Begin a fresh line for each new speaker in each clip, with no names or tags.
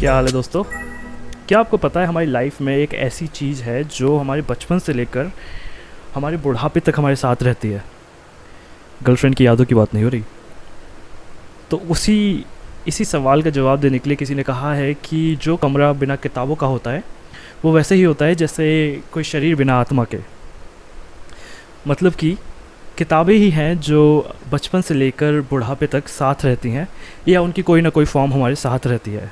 क्या हाल है दोस्तों। क्या आपको पता है हमारी लाइफ में एक ऐसी चीज़ है जो हमारे बचपन से लेकर हमारे बुढ़ापे तक हमारे साथ रहती है। गर्लफ्रेंड की यादों की बात नहीं हो रही। तो इसी सवाल का जवाब देने के लिए किसी ने कहा है कि जो कमरा बिना किताबों का होता है वो वैसे ही होता है जैसे कोई शरीर बिना आत्मा के। मतलब कि किताबें ही हैं जो बचपन से लेकर बुढ़ापे तक साथ रहती हैं, या उनकी कोई ना कोई फॉर्म हमारे साथ रहती है।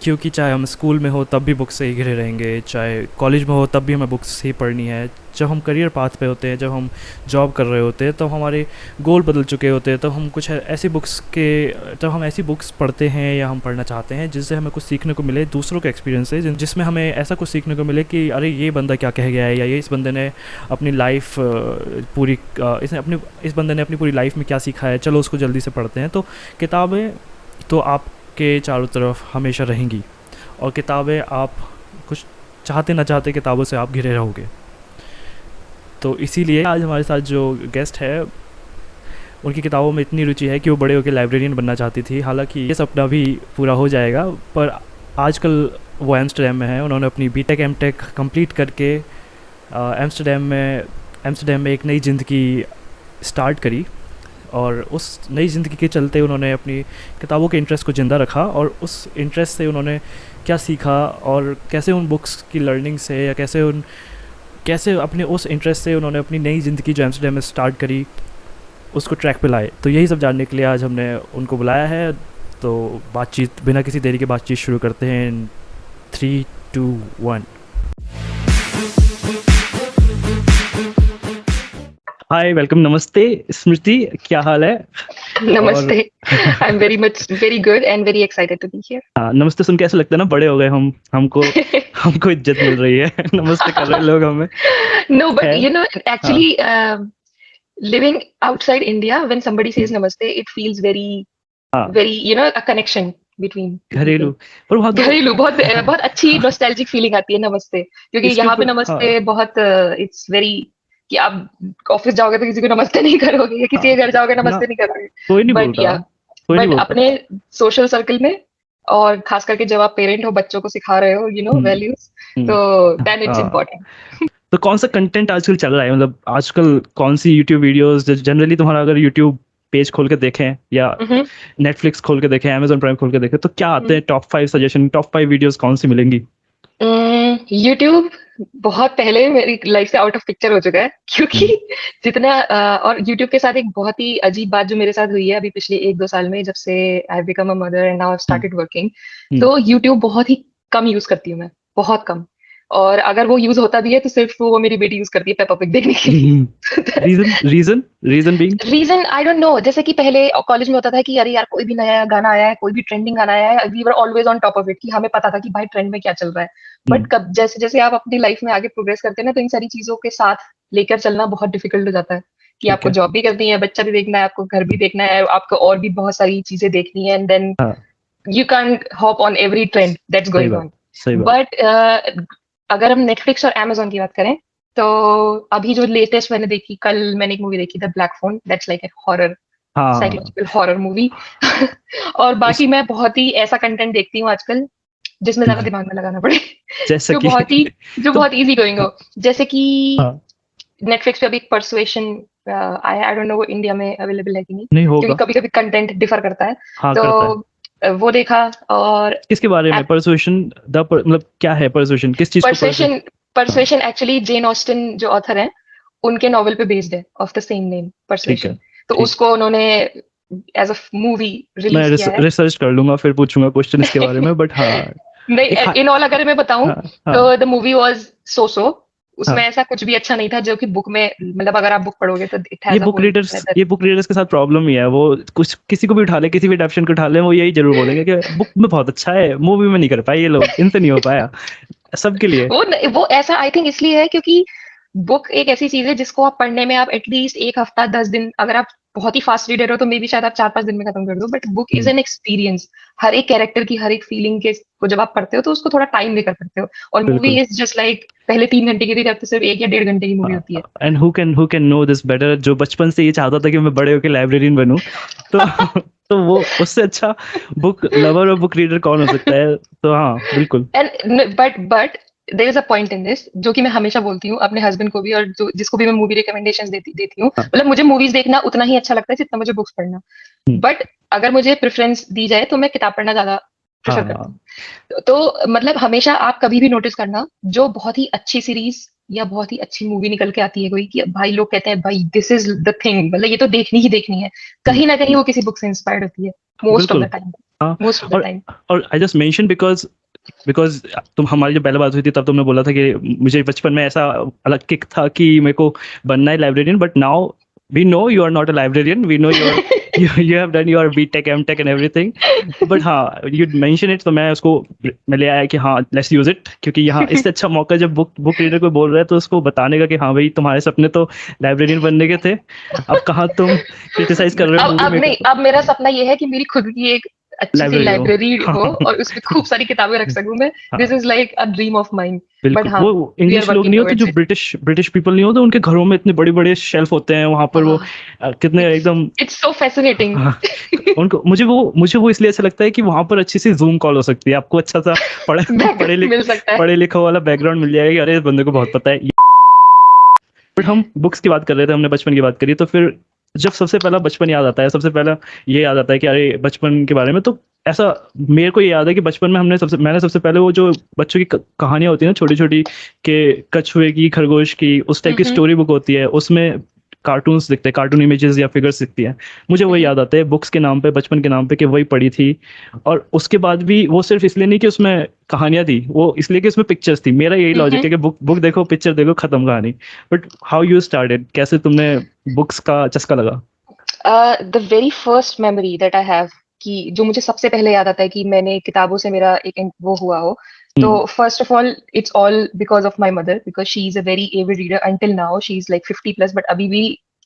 क्योंकि चाहे हम स्कूल में हो तब भी बुक्स से ही घिरे रहेंगे, चाहे कॉलेज में हो तब भी हमें बुक्स ही पढ़नी है। जब हम करियर पाथ पे होते हैं, जब हम जॉब कर रहे होते हैं, तो हमारे गोल बदल चुके होते हैं, तो हम कुछ ऐसी बुक्स के जब हम ऐसी बुक्स पढ़ते हैं या हम पढ़ना चाहते हैं जिससे हमें कुछ सीखने को मिले दूसरों के एक्सपीरियंस से, जिसमें हमें ऐसा कुछ सीखने को मिले कि अरे ये बंदा क्या कह गया है, या ये इस बंदे ने अपनी लाइफ पूरी इस बंदे ने अपनी पूरी लाइफ में क्या सीखा है, चलो उसको जल्दी से पढ़ते हैं। तो किताबें तो आपके चारों तरफ हमेशा रहेंगी, और किताबें आप कुछ चाहते ना चाहते किताबों से आप घिरे रहोगे। तो इसीलिए आज हमारे साथ जो गेस्ट है उनकी किताबों में इतनी रुचि है कि वो बड़े होकर लाइब्रेरियन बनना चाहती थी। हालांकि ये सपना भी पूरा हो जाएगा, पर आजकल वो एम्स्टर्डम में है। उन्होंने अपनी बीटेक एमटेक कंप्लीट करके एम्स्टर्डम में एक नई ज़िंदगी स्टार्ट करी, और उस नई ज़िंदगी के चलते उन्होंने अपनी किताबों के इंटरेस्ट को ज़िंदा रखा, और उस इंटरेस्ट से उन्होंने क्या सीखा और कैसे उन बुक्स की लर्निंग से, या कैसे अपने उस इंटरेस्ट से उन्होंने अपनी नई ज़िंदगी जो एम्स्टर्डम में स्टार्ट करी उसको ट्रैक पे लाए। तो यही सब जानने के लिए आज हमने उनको बुलाया है। तो बातचीत बिना किसी देरी के बातचीत शुरू करते हैं इन 3, 2, 1। हाय, वेलकम, नमस्ते स्मृति, क्या हाल है?
Namaste. I'm very good and very excited to be here.
हाँ, नमस्ते सुन के ऐसा लगता है ना बड़े हो गए हम, हमको इज्जत मिल रही है। नमस्ते कर रहे लोग हमें।
No, but
है।
actually, living outside India, when somebody says namaste, it feels very,
हाँ,
a connection between two
घरेलू।
people.
पर वहाँ तो
घरेलू बहुत अच्छी नॉस्टैल्जिक फीलिंग आती है नमस्ते, क्योंकि
इसके
यहाँ पे
ऊपर। हाँ,
नमस्ते बहुत इट्स वेरी कि आप ऑफिस जाओगे तो किसी को नमस्ते नहीं करोगे, या किसी के घर जाओगे
ना,
नमस्ते नहीं करोगे।
कोई नहीं
बट
बोलता,
या
कोई नहीं
बट
बोलता।
अपने सोशल सर्कल में, और खास करके जब आप पेरेंट हो, बच्चों को सिखा रहे हो
हम्म,
वैल्यूज,
हम्म,
तो देन इट्स
हाँ।
इम्पोर्टेंट।
तो कौन सा कंटेंट आजकल चल रहा है, मतलब आजकल कौन सी यूट्यूब वीडियोस जनरली तुम्हारा, अगर यूट्यूब पेज खोल के देखें या नेटफ्लिक्स खोल के देखें, अमेजोन प्राइम खोल के देखें, तो क्या आते हैं टॉप 5 सजेशन, टॉप 5 वीडियोस कौन सी मिलेंगी?
यूट्यूब बहुत पहले मेरी लाइफ से आउट ऑफ पिक्चर हो चुका है, क्योंकि
हम्म,
जितना और यूट्यूब के साथ एक बहुत ही अजीब बात जो मेरे साथ हुई है अभी पिछले 1-2 साल में, जब से I become a mother and now I
hmm,
started working.
Hmm,
तो यूट्यूब बहुत ही कम यूज करती हूँ मैं, बहुत कम। और अगर वो यूज होता भी है तो सिर्फ वो मेरी बेटी यूज करती है पेपा पिग देखने के लिए।
Reason reason reason being.
Reason I don't know. जैसे कि पहले कॉलेज में होता था कि अरे यार कोई भी नया गाना आया है, कोई भी ट्रेंडिंग गाना आया है, we were always on top of it, कि हमें पता था कि भाई ट्रेंड में क्या चल रहा है। बट कब जैसे जैसे आप अपनी लाइफ में आगे प्रोग्रेस करते हैं ना, तो इन सारी चीजों के साथ लेकर चलना बहुत डिफिकल्ट हो जाता है, कि
ठीक
आपको
है।
जॉब भी करनी है, बच्चा भी देखना है, आपको घर भी देखना है, आपको और भी बहुत सारी चीजें देखनी है, एंड देन
हाँ,
you can hop on every trend that's
सही
गोइंग
बात,
ऑन।
सही बात।
बट अगर हम नेटफ्लिक्स और अमेजोन की बात करें, तो अभी जो लेटेस्ट मैंने देखी, कल मैंने एक मूवी देखी the black phone, that's like a horror,
हाँ,
साइकोलॉजिकल हॉरर मूवी। और
उस
बाकी मैं बहुत ही ऐसा कंटेंट देखती हूँ आजकल जिसमें ज्यादा दिमाग में लगाना पड़े।
जैसा
जो
कि
बहुत ही जो
तो
बहुत इजी गोइंग
हाँ,
हो। जैसे कि
हाँ,
नेटफ्लिक्स पे अभी एक परसुएशन, आई डोंट नो वो इंडिया में अवेलेबल है कि नहीं,
नहीं
क्योंकि
होगा।
कभी कभी कंटेंट डिफर करता है।
हाँ,
तो
करता है।
वो देखा। और
किसके बारे में परसुएशन? मतलब क्या है परसुएशन, किस चीज को परसुएशन?
परसुएशन
हाँ,
परसुएशन एक्चुअली जेन ऑस्टिन जो ऑथर है, उनके नॉवल पे बेस्ड है, ऑफ द सेम नेम,
ठीक है,
परसुएशन। तो
ठीक।
उसको उन्होंने एज अ मूवी
मैं
रिलीज किया है।
रिसर्च कर लूंगा, फिर पूछूंगा क्वेश्चन इसके बारे में, बट हाँ। एक
नहीं, इन ऑल अगर मैं बताऊं,
हाँ, हाँ,
तो द मूवी वाज सो उसमें
हाँ।
ऐसा कुछ भी अच्छा नहीं था जो कि बुक में, मतलब अगर आप बुक पढ़ोगे तो इट
ये
has a
book
whole
readers
another.
ये बुक रीडर्स के साथ प्रॉब्लम ही है। वो कुछ किसी को भी उठा ले, किसी भी एडेप्शन को उठा ले, वो यही जरूर बोलेंगे कि बुक में बहुत अच्छा है, मूवी में नहीं कर पाए ये लोग, इनसे नहीं हो पाया। सबके लिए।
वो ऐसा आई थिंक इसलिए है क्योंकि बुक एक ऐसी चीज है जिसको आप पढ़ने में आप एटलीस्ट 1 हफ्ता 10 दिन, अगर आप बहुत ही फास्ट रीडर हो तो मे बी शायद आप 4-5 दिन में खत्म कर दो, but book is
hmm,
an experience. हर एक कैरेक्टर की हर एक फीलिंग के को जब आप पढ़ते हो तो उसको थोड़ा टाइम देकर पढ़ते हो। और मूवी
बिल्कुल।
इज जस्ट लाइक पहले 3 घंटे की थी, अब तो सिर्फ 1 या 1.5 घंटे की मूवी होती है।
And who can know this better, जो बचपन से ये चाहता था कि मैं बड़े होकर लाइब्रेरियन बनूं, तो तो वो उससे अच्छा बुक लवर और बुक रीडर कौन हो सकता है? तो हाँ बिल्कुल।
And but there is a point in this, जो कि मैं हमेशा बोलती हूँ अपने हस्बैंड को भी, और जो जिसको भी मैं मूवी रिकमेंडेशंस देती देती हूँ,
हाँ।
मतलब मुझे मूवीज देखना उतना ही अच्छा लगता है जितना मुझे बुक्स पढ़ना।
हम्म,
बट अगर मुझे प्रेफरेंस दी जाए तो मैं किताब पढ़ना ज्यादा प्रेफर करती
हाँ
हूँ। तो मतलब हमेशा आप कभी भी नोटिस करना, जो बहुत ही अच्छी सीरीज या बहुत ही अच्छी मूवी निकल के आती है कोई, कि भाई लोग कहते हैं भाई दिस इज द थिंग, मतलब ये तो देखनी ही देखनी है,
हम्म,
कहीं ना कहीं वो किसी बुक से इंस्पायर्ड होती है, मोस्ट ऑफ
बिल्कुल।
The time.
हाँ।
मोस्ट ऑफ द
और
time.
I just mention because because तुम हमारी जब पहले बात हुई थी तब तुमने बोला था कि मुझे बचपन में ऐसा अलग किक था कि मेरे को बनना है librarian, but now we know you are not a librarian, we know you have done your BTech MTech and everything. But हाँ यू मेंशन इट, तो मैं उसको मैं ले आया कि हाँ लेट्स यूज इट, क्योंकि यहाँ इससे अच्छा मौका जब बुक रीडर को बोल रहा है तो उसको बताने का कि हाँ भाई तुम्हारे सपने तो लाइब्रेरियन बनने के थे, अब कहाँ तुम क्रिटिसाइज कर रहे हो मूवी
अब नहीं,
मेकर।
अब मेरा सपना ये है कि मेरी खुद की एक अच्छी सी
लाइब्रेरी हो।
लाइब्रेरी
हाँ
हो और उसमें खूब सारी किताबें रख सकूं मैं। दिस
हाँ
is like a dream of mind. But
बिल्कुल।
हाँ,
वो
वी आर
इंग्लिश लोग
वर्किंग
नहीं होते जो
towards it.
British British people नहीं होते, उनके घरों में इतने बड़े बड़े शेल्फ होते हैं वहां पर वो कितने
इट्स
एकदम।
It's so fascinating.
हाँ, उनको मुझे वो इसलिए अच्छा लगता है कि वहां पर अच्छी सी जूम कॉल हो सकती है, आपको अच्छा सा पढ़े पढ़े लिख
मिल सकता है।
पढ़े लिखा वाला बैकग्राउंड मिल जाएगा कि अरे इस बंदे को बहुत पता है। बट हम बुक्स की बात कर रहे थे, हमने बचपन की बात करी, तो फिर जब सबसे पहला बचपन याद आता है, सबसे पहला ये याद आता है कि अरे बचपन के बारे में, तो ऐसा मेरे को ये याद है कि बचपन में मैंने सबसे पहले वो जो बच्चों की कहानियां होती है ना छोटी छोटी, के कछुए की खरगोश की उस टाइप की
हम्म।
स्टोरी बुक होती है, उसमें कार्टून्स दिखते हैं, कार्टून इमेजेस या फिगर्स दिखती हैं, मुझे वही
हम्म।
याद आते हैं बुक्स के नाम पे, बचपन के नाम पे, कि वही पढ़ी थी। और उसके बाद भी वो सिर्फ इसलिए नहीं कि उसमें कहानियां थी, वो इसलिए कि उसमें पिक्चर्स थी। मेरा यही लॉजिक
हम्म।
है कि बुक बुक देखो पिक्चर देखो खत्म कहानी। बट हाउ यू स्टार्टेड, कैसे तुमने बुक्स का चस्का लगा?
The very first memory that I have, कि जो मुझे सबसे पहले याद आता है कि मैंने किताबों से मेरा एक वो हुआ हो, तो
hmm.
First of all it's all because of my mother, because she is a very avid reader until now, she is like 50+, but अभी भी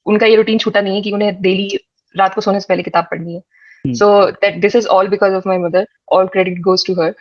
उनका ये रूटीन छूटा नहीं है कि उन्हें डेली रात को सोने से पहले किताब पढ़नी है।
Hmm.
So that this is all because of my mother, all credit goes to her.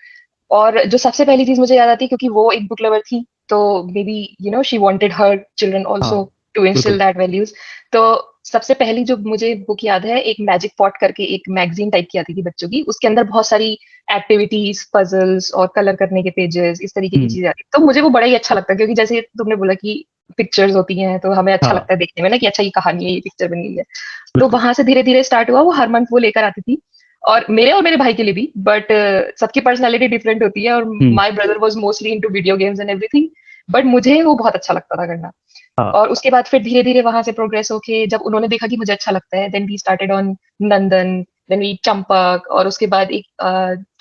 और जो सबसे पहली चीज मुझे याद आती है, क्योंकि वो एक बुक लवर थी, तो may be she wanted her children
हाँ
आल्सो टू इंस्टिल
बिल्कुल।
That values. तो सबसे पहली जो मुझे बुक याद है, एक मैजिक पॉट करके एक मैगजीन टाइप की आती थी बच्चों की, उसके अंदर बहुत सारी एक्टिविटीज, पजल्स और कलर करने के पेजेस, इस तरीके की
हम्म।
चीजें आती, तो मुझे वो बड़ा ही अच्छा लगता है, क्योंकि जैसे तुमने बोला कि पिक्चर्स होती हैं तो हमें अच्छा
हाँ
लगता है देखने में ना, कि अच्छा ये कहानी है, ये पिक्चर बन गई है। तो
बिल्कुल।
वहां से धीरे धीरे स्टार्ट हुआ, वो हर मंथ वो लेकर आती थी, और मेरे भाई के लिए भी, बट सबकी पर्सनालिटी डिफरेंट होती है, और
hmm.
My brother was mostly into video games and everything, but मुझे वो बहुत अच्छा लगता था करना।
हाँ।
और उसके बाद फिर धीरे धीरे वहां से प्रोग्रेस होके, जब उन्होंने देखा कि मुझे अच्छा लगता है, then we started on Nandan, then we Champak, और उसके बाद एक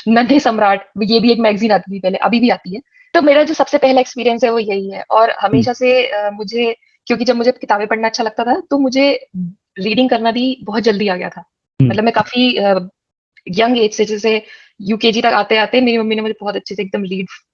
नन्हे सम्राट, ये भी एक मैगजीन आती थी पहले, अभी भी आती है। तो मेरा जो सबसे पहला एक्सपीरियंस है वो यही है, और
हम्म।
हमेशा से मुझे, क्योंकि जब मुझे किताबें पढ़ना अच्छा लगता था, तो मुझे रीडिंग करना भी बहुत जल्दी आ गया था।
हम्म।
मतलब मैं काफी यंग एज से, जैसे यूकेजी तक आते आते मेरी मम्मी ने मुझे बहुत अच्छे से एकदम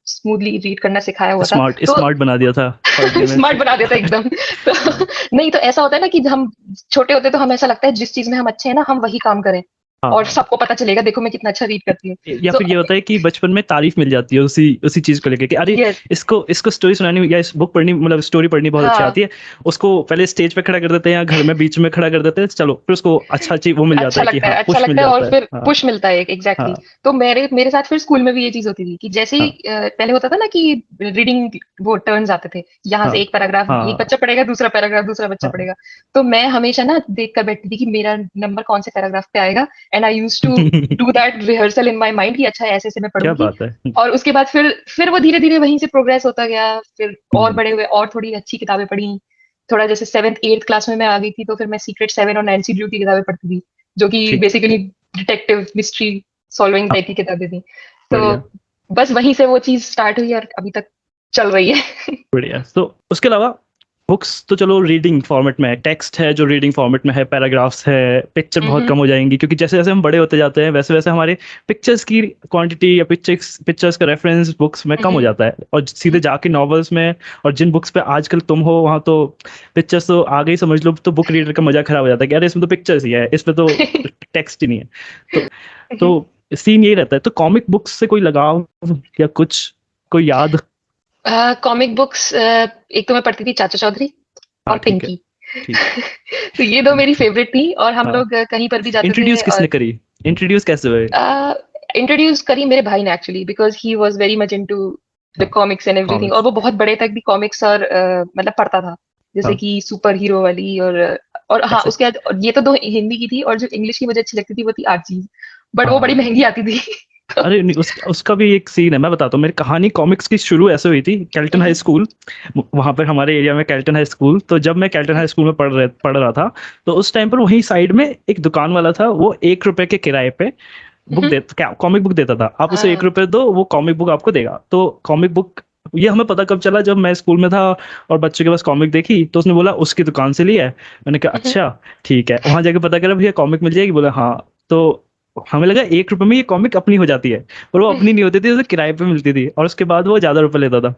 स्मूथली रीड करना सिखाया हुआ था।
स्मार्ट
तो
स्मार्ट बना दिया था पढ़ने में।
स्मार्ट बना देता एकदम। तो
हाँ
नहीं, तो ऐसा होता है ना कि हम छोटे होते तो हमें ऐसा लगता है जिस चीज में हम अच्छे हैं ना, हम वही काम करें, और
हाँ।
सबको पता चलेगा देखो मैं कितना अच्छा रीड करती हूँ।
या
सो
फिर ये होता है कि बचपन में तारीफ मिल जाती है उसी उसी चीज को लेके कि अरे
यस।
इसको इसको स्टोरी सुनानी या इस बुक पढ़नी, मतलब स्टोरी पढ़नी बहुत अच्छी
हाँ,
आती है, उसको पहले स्टेज पे खड़ा कर देते हैं या घर में बीच में खड़ा कर देते हैं, चलो फिर उसको अच्छा चीज वो मिल जाता
अच्छा
है कि
लगता है,
हाँ
अच्छा
पुश मिल
लगता है, और
जाता है।
फिर
हाँ
पुश मिलता है एक, एग्जैक्टली
हाँ
exactly। तो मेरे मेरे साथ फिर स्कूल में भी ये चीज होती थी कि जैसे ही
हाँ
पहले होता था ना कि रीडिंग वो टर्न्स आते थे, यहाँ
हाँ
से एक पैराग्राफ एक
हाँ
बच्चा पढ़ेगा, दूसरा पैराग्राफ दूसरा बच्चा
हाँ।
पढ़ेगा, तो मैं हमेशा ना देख कर बैठती थी कि मेरा नंबर कौन से पैराग्राफ पे आएगा, and I use to do that rehearsal in my mind कि अच्छा ऐसे ऐसे मैं
क्या
पढ़ूंगी।
बात है।
और उसके बाद फिर वो धीरे धीरे वहीं से प्रोग्रेस होता गया, फिर और
हम्म,
बड़े हुए और थोड़ी अच्छी किताबें पढ़ी। थोड़ा जैसे 7th 8th क्लास में मैं आ गई थी, तो फिर मैं सीक्रेट सेवन और नैन्सी ड्रू की किताबें पढ़ती थी, जो कि
ठीक।
बेसिकली डिटेक्टिव मिस्ट्री सॉल्विंग
हाँ
टाइप की किताबें थी। तो
बढ़िया।
बस वहीं से वो चीज स्टार्ट हुई और अभी तक चल रही है।
बढ़िया। तो उसके अलावा बुक्स तो चलो रीडिंग फॉर्मेट में है, टेक्स्ट है जो रीडिंग फॉर्मेट में है, पैराग्राफ्स है, पिक्चर बहुत
हम्म।
कम हो जाएंगी क्योंकि जैसे जैसे हम बड़े होते जाते हैं वैसे वैसे हमारे पिक्चर्स की क्वांटिटी या पिक्चर्स का रेफरेंस बुक्स में कम हो
हम्म।
जाता है, और सीधे जाके नॉवेल्स में, और जिन बुक्स पे आजकल तुम हो वहाँ तो पिक्चर्स तो आ गई समझ लो, तो बुक रीडर का मजा खराब हो जाता है कि अरे इसमें तो पिक्चर्स ही है, इसमें तो टेक्स्ट ही नहीं है। तो सीन यही रहता है। तो कॉमिक बुक्स से कोई लगाव या कुछ, कोई याद?
कॉमिक बुक्स, एक तो मैं पढ़ती थी चाचा चौधरी
हाँ
और
ठीक है।
पिंकी।
ठीक।
तो ये दो मेरी फेवरेट थी, और हम
हाँ
लोग कहीं पर भी जाते थे।
इंट्रोड्यूस किसने करी? इंट्रोड्यूस कैसे हुए?
इंट्रोड्यूस करी मेरे भाई ने actually, because he was very much into the comics and everything, और
कॉमिक्स।
वो बहुत बड़े तक भी कॉमिक्स और मतलब पढ़ता था, जैसे
हाँ।
कि सुपर हीरो वाली, और हाँ
अच्छा।
उसके बाद, और ये तो दो हिंदी की थी, और जो इंग्लिश की मुझे अच्छी लगती थी वो थी आर्चीज, बट वो बड़ी
हाँ।
महंगी आती थी। तो
अरे नहीं, उसका भी एक सीन है, मैं बताता हूँ। मेरी कहानी कॉमिक्स की शुरू ऐसे हुई थी, कैल्टन हाई स्कूल। वहाँ पर हमारे एरिया में कैल्टन हाई स्कूल, तो जब मैं कैल्टन हाई स्कूल में पढ़ रहा था, तो उस टाइम पर वहीं साइड में एक दुकान वाला था, वो 1 रुपए के किराए पे बुक दे कॉमिक बुक देता था। आप उसे 1 रुपए दो, वो कॉमिक बुक आपको देगा। तो कॉमिक बुक, ये हमें पता कब चला, जब मैं स्कूल में था और बच्चों के पास कॉमिक देखी, तो उसने बोला उसकी दुकान से लिया है। मैंने कहा अच्छा ठीक है, वहां जाके पता करा भैया कॉमिक मिल जाएगी, बोला हाँ। तो हमें लगा 1 रुपए में ये कॉमिक अपनी हो जाती है, पर वो अपनी नहीं होती थी, उसे किराए पे मिलती थी, और उसके बाद वो ज्यादा रुपए लेता था।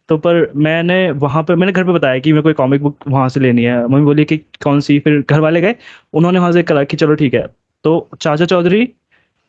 तो पर मैंने वहां पर, मैंने घर पे बताया कि मेरे को कोई कॉमिक बुक वहां से लेनी है, मम्मी बोली कि कौन सी, फिर घर वाले गए, उन्होंने वहां से करा कि चलो ठीक है। तो चाचा चौधरी,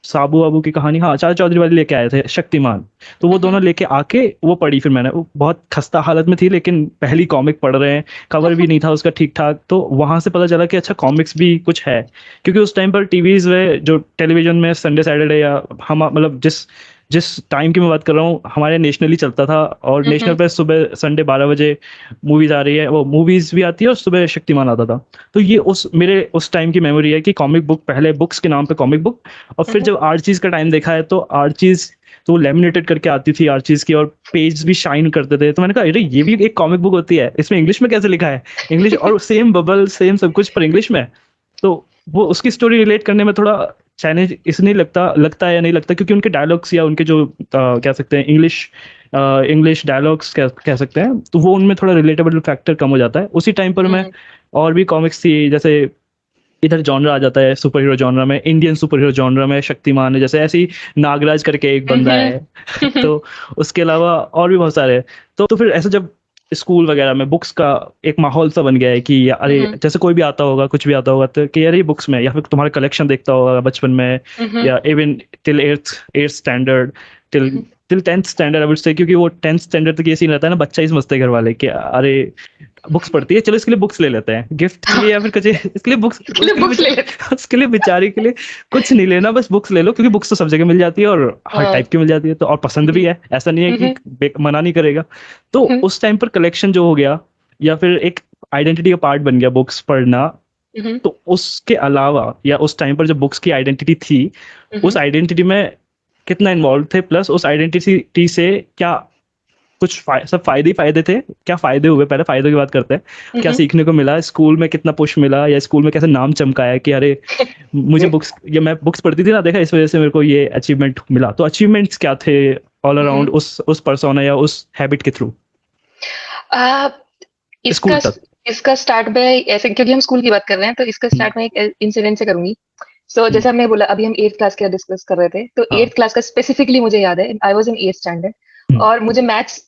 साबू वाबू की कहानी, हाँ चाचा चौधरी वाले लेके आए थे, शक्तिमान। तो वो दोनों लेके आके वो पढ़ी, फिर मैंने, वो बहुत खस्ता हालत में थी, लेकिन पहली कॉमिक पढ़ रहे हैं, कवर भी नहीं था उसका ठीक ठाक, तो वहां से पता चला कि अच्छा कॉमिक्स भी कुछ है। क्योंकि उस टाइम पर टीवीज में, जो टेलीविजन में संडे सैटरडे, या हम मतलब जिस जिस टाइम की मैं बात कर रहा हूँ, हमारे नेशनली चलता था, और नेशनल पे सुबह संडे 12 बजे मूवीज आ रही है, वो मूवीज भी आती है, और सुबह शक्तिमान आता था। तो ये उस मेरे उस टाइम की मेमोरी है कि कॉमिक बुक, पहले बुक्स के नाम पे कॉमिक बुक, और फिर जब आर्चीज का टाइम देखा है, तो आर्चीज तो लेमिनेटेड करके आती थी आर्चीज की, और पेज भी शाइन करते थे, तो मैंने कहा अरे ये भी एक कॉमिक बुक होती है, इसमें इंग्लिश में कैसे लिखा है, इंग्लिश, और सेम बबल सेम सब कुछ पर इंग्लिश में। तो वो उसकी स्टोरी रिलेट करने में थोड़ा चैलेंज इसलिए लगता है या नहीं लगता, क्योंकि उनके डायलॉग्स या उनके जो कह सकते हैं इंग्लिश, इंग्लिश डायलॉग्स कह सकते हैं, तो वो उनमें थोड़ा रिलेटेबल फैक्टर कम हो जाता है उसी टाइम पर। मैं और भी कॉमिक्स थी, जैसे इधर जॉनरा आ जाता है सुपर हीरो जॉनरा में, इंडियन सुपर हीरो जॉनरा में शक्तिमान है, जैसे ऐसे ही नागराज करके एक बंदा है। तो उसके अलावा और भी बहुत सारे हैं। तो फिर ऐसे जब स्कूल वगैरह में बुक्स का एक माहौल सा बन गया है कि अरे जैसे कोई भी आता होगा, कुछ भी आता होगा, तो कि यार ये बुक्स में, या फिर तुम्हारा कलेक्शन देखता होगा बचपन में, या even till eighth standard, till till 10th standard I would से, क्योंकि वो 10th स्टैंडर्ड तक ये सीन रहता है ना, बच्चा ही समझते हैं घर वाले कि अरे बुक्स पढ़ती है, चलो इसके लिए बुक्स ले लेते हैं गिफ्ट के लिए, या फिर कुछ इसके लिए बुक्स,
इसके लिए बुक्स ले लेते।
उसके लिए बेचारे के लिए कुछ नहीं लेना, बस बुक्स ले लो, क्योंकि बुक्स तो सब जगह मिल जाती है, और हर
हाँ।
टाइप की मिल जाती है, तो और पसंद भी है, ऐसा नहीं है कि मना नहीं करेगा। तो उस टाइम पर कलेक्शन जो हो गया, या फिर एक आइडेंटिटी का पार्ट बन गया बुक्स पढ़ना। तो उसके अलावा, या उस टाइम पर जब बुक्स की आइडेंटिटी थी, उस आइडेंटिटी में कितना इन्वॉल्व थे, प्लस उस आइडेंटिटी से क्या कुछ सब फायदे ही फायदे थे, क्या फायदे हुए, पहले फायदों की बात करते हैं, क्या सीखने को मिला स्कूल में, कितना पुश मिला, या स्कूल में कैसे नाम चमकाया कि अरे मुझे बुक्स, ये मैं बुक्स पढ़ती थी ना, देखा इस वजह से मेरे को ये अचीवमेंट मिला। तो अचीवमेंट्स क्या थे ऑल अराउंड उस पर्सोना या उस हैबिट के थ्रू
आ,
स्कूल
इसका
तक?
इसका स्टार्ट में ऐसे, क्योंकि हम स्कूल की बात कर रहे हैं, तो इसका
हम्म।
स्टार्ट में एक इंसिडेंट से करूंगी। सो
हम्म।
जैसा हमने बोला, अभी हम 8th क्लास का डिस्कस कर रहे थे, तो
हाँ।
8th क्लास का स्पेसिफिकली मुझे याद है, I was in 8th standard,
हम्म।
और मुझे मैथ्स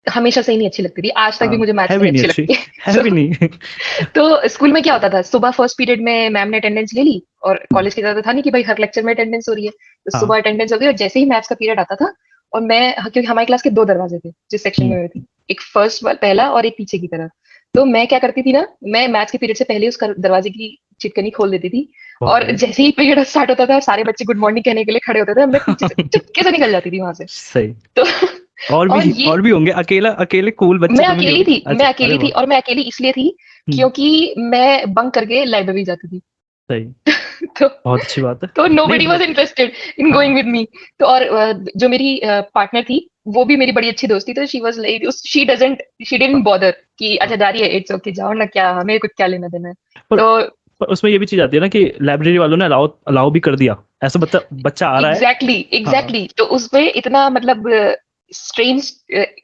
हमेशा से ही नहीं अच्छी लगती थी, आज तक भी
हाँ।
मुझे मैथ्स
है
नहीं
भी नहीं
अच्छी
अच्छी,
लगती
है
है।
भी नहीं।
तो स्कूल में क्या होता था, सुबह फर्स्ट पीरियड में मैम ने अटेंडेंस ले ली, और
हम्म।
कॉलेज की तरह तो था नहीं कि भाई हर लेक्चर में अटेंडेंस हो रही है, तो
हाँ।
सुबह अटेंडेंस हो गई, और जैसे ही मैथ्स का पीरियड आता था, और मैं, क्योंकि हमारी क्लास के 2 दरवाजे थे जिस सेक्शन
हम्म।
में मैं थी, एक फर्स्ट पहला और एक पीछे की तरफ। तो मैं क्या करती थी ना, मैं मैथ्स के पीरियड से पहले उस दरवाजे की चिटकनी खोल देती थी,
बहुत
और
बढ़िया।
जैसे ही पीरियड स्टार्ट होता था, सारे बच्चे गुड मॉर्निंग कहने के लिए खड़े होते थे, मैं पीछे से चुपके से निकल जाती थी वहां से।
सही।
तो और ये,
और भी होंगे, अकेला अकेले कूल बच्चे तो मिले होंगे।
मैं
अच्छा, अरे
अकेली थी,
वाह।
और मैं अकेली इसलिए थी
हम्म।
क्योंकि मैं बंक करके लाइब्रेरी जाती थी।
सही।
तो
बहुत अच्छी बात है।
तो
नहीं
नोबडी वाज
वो,
इंटरेस्टेड इन
हाँ।
Going with me. तो और जो मेरी पार्टनर थी, वो भी मेरी बड़ी अच्छी दोस्त थी, तो she was like, she didn't
हाँ।
बॉदर कि अच्छा
हाँ।
जा रही है, इट्स ओके, जाओ ना, क्या हमें कुछ क्या लेना देना है।
पर
तो
पर उसमें ये भी चीज आती है ना कि लाइब्रेरी वालों ने अलाउ अलाउ भी कर दिया, ऐसा बच्चा बच्चा आ रहा है।
एग्जैक्टली
हाँ।
एग्जैक्टली, तो उसमें इतना मतलब स्ट्रेंज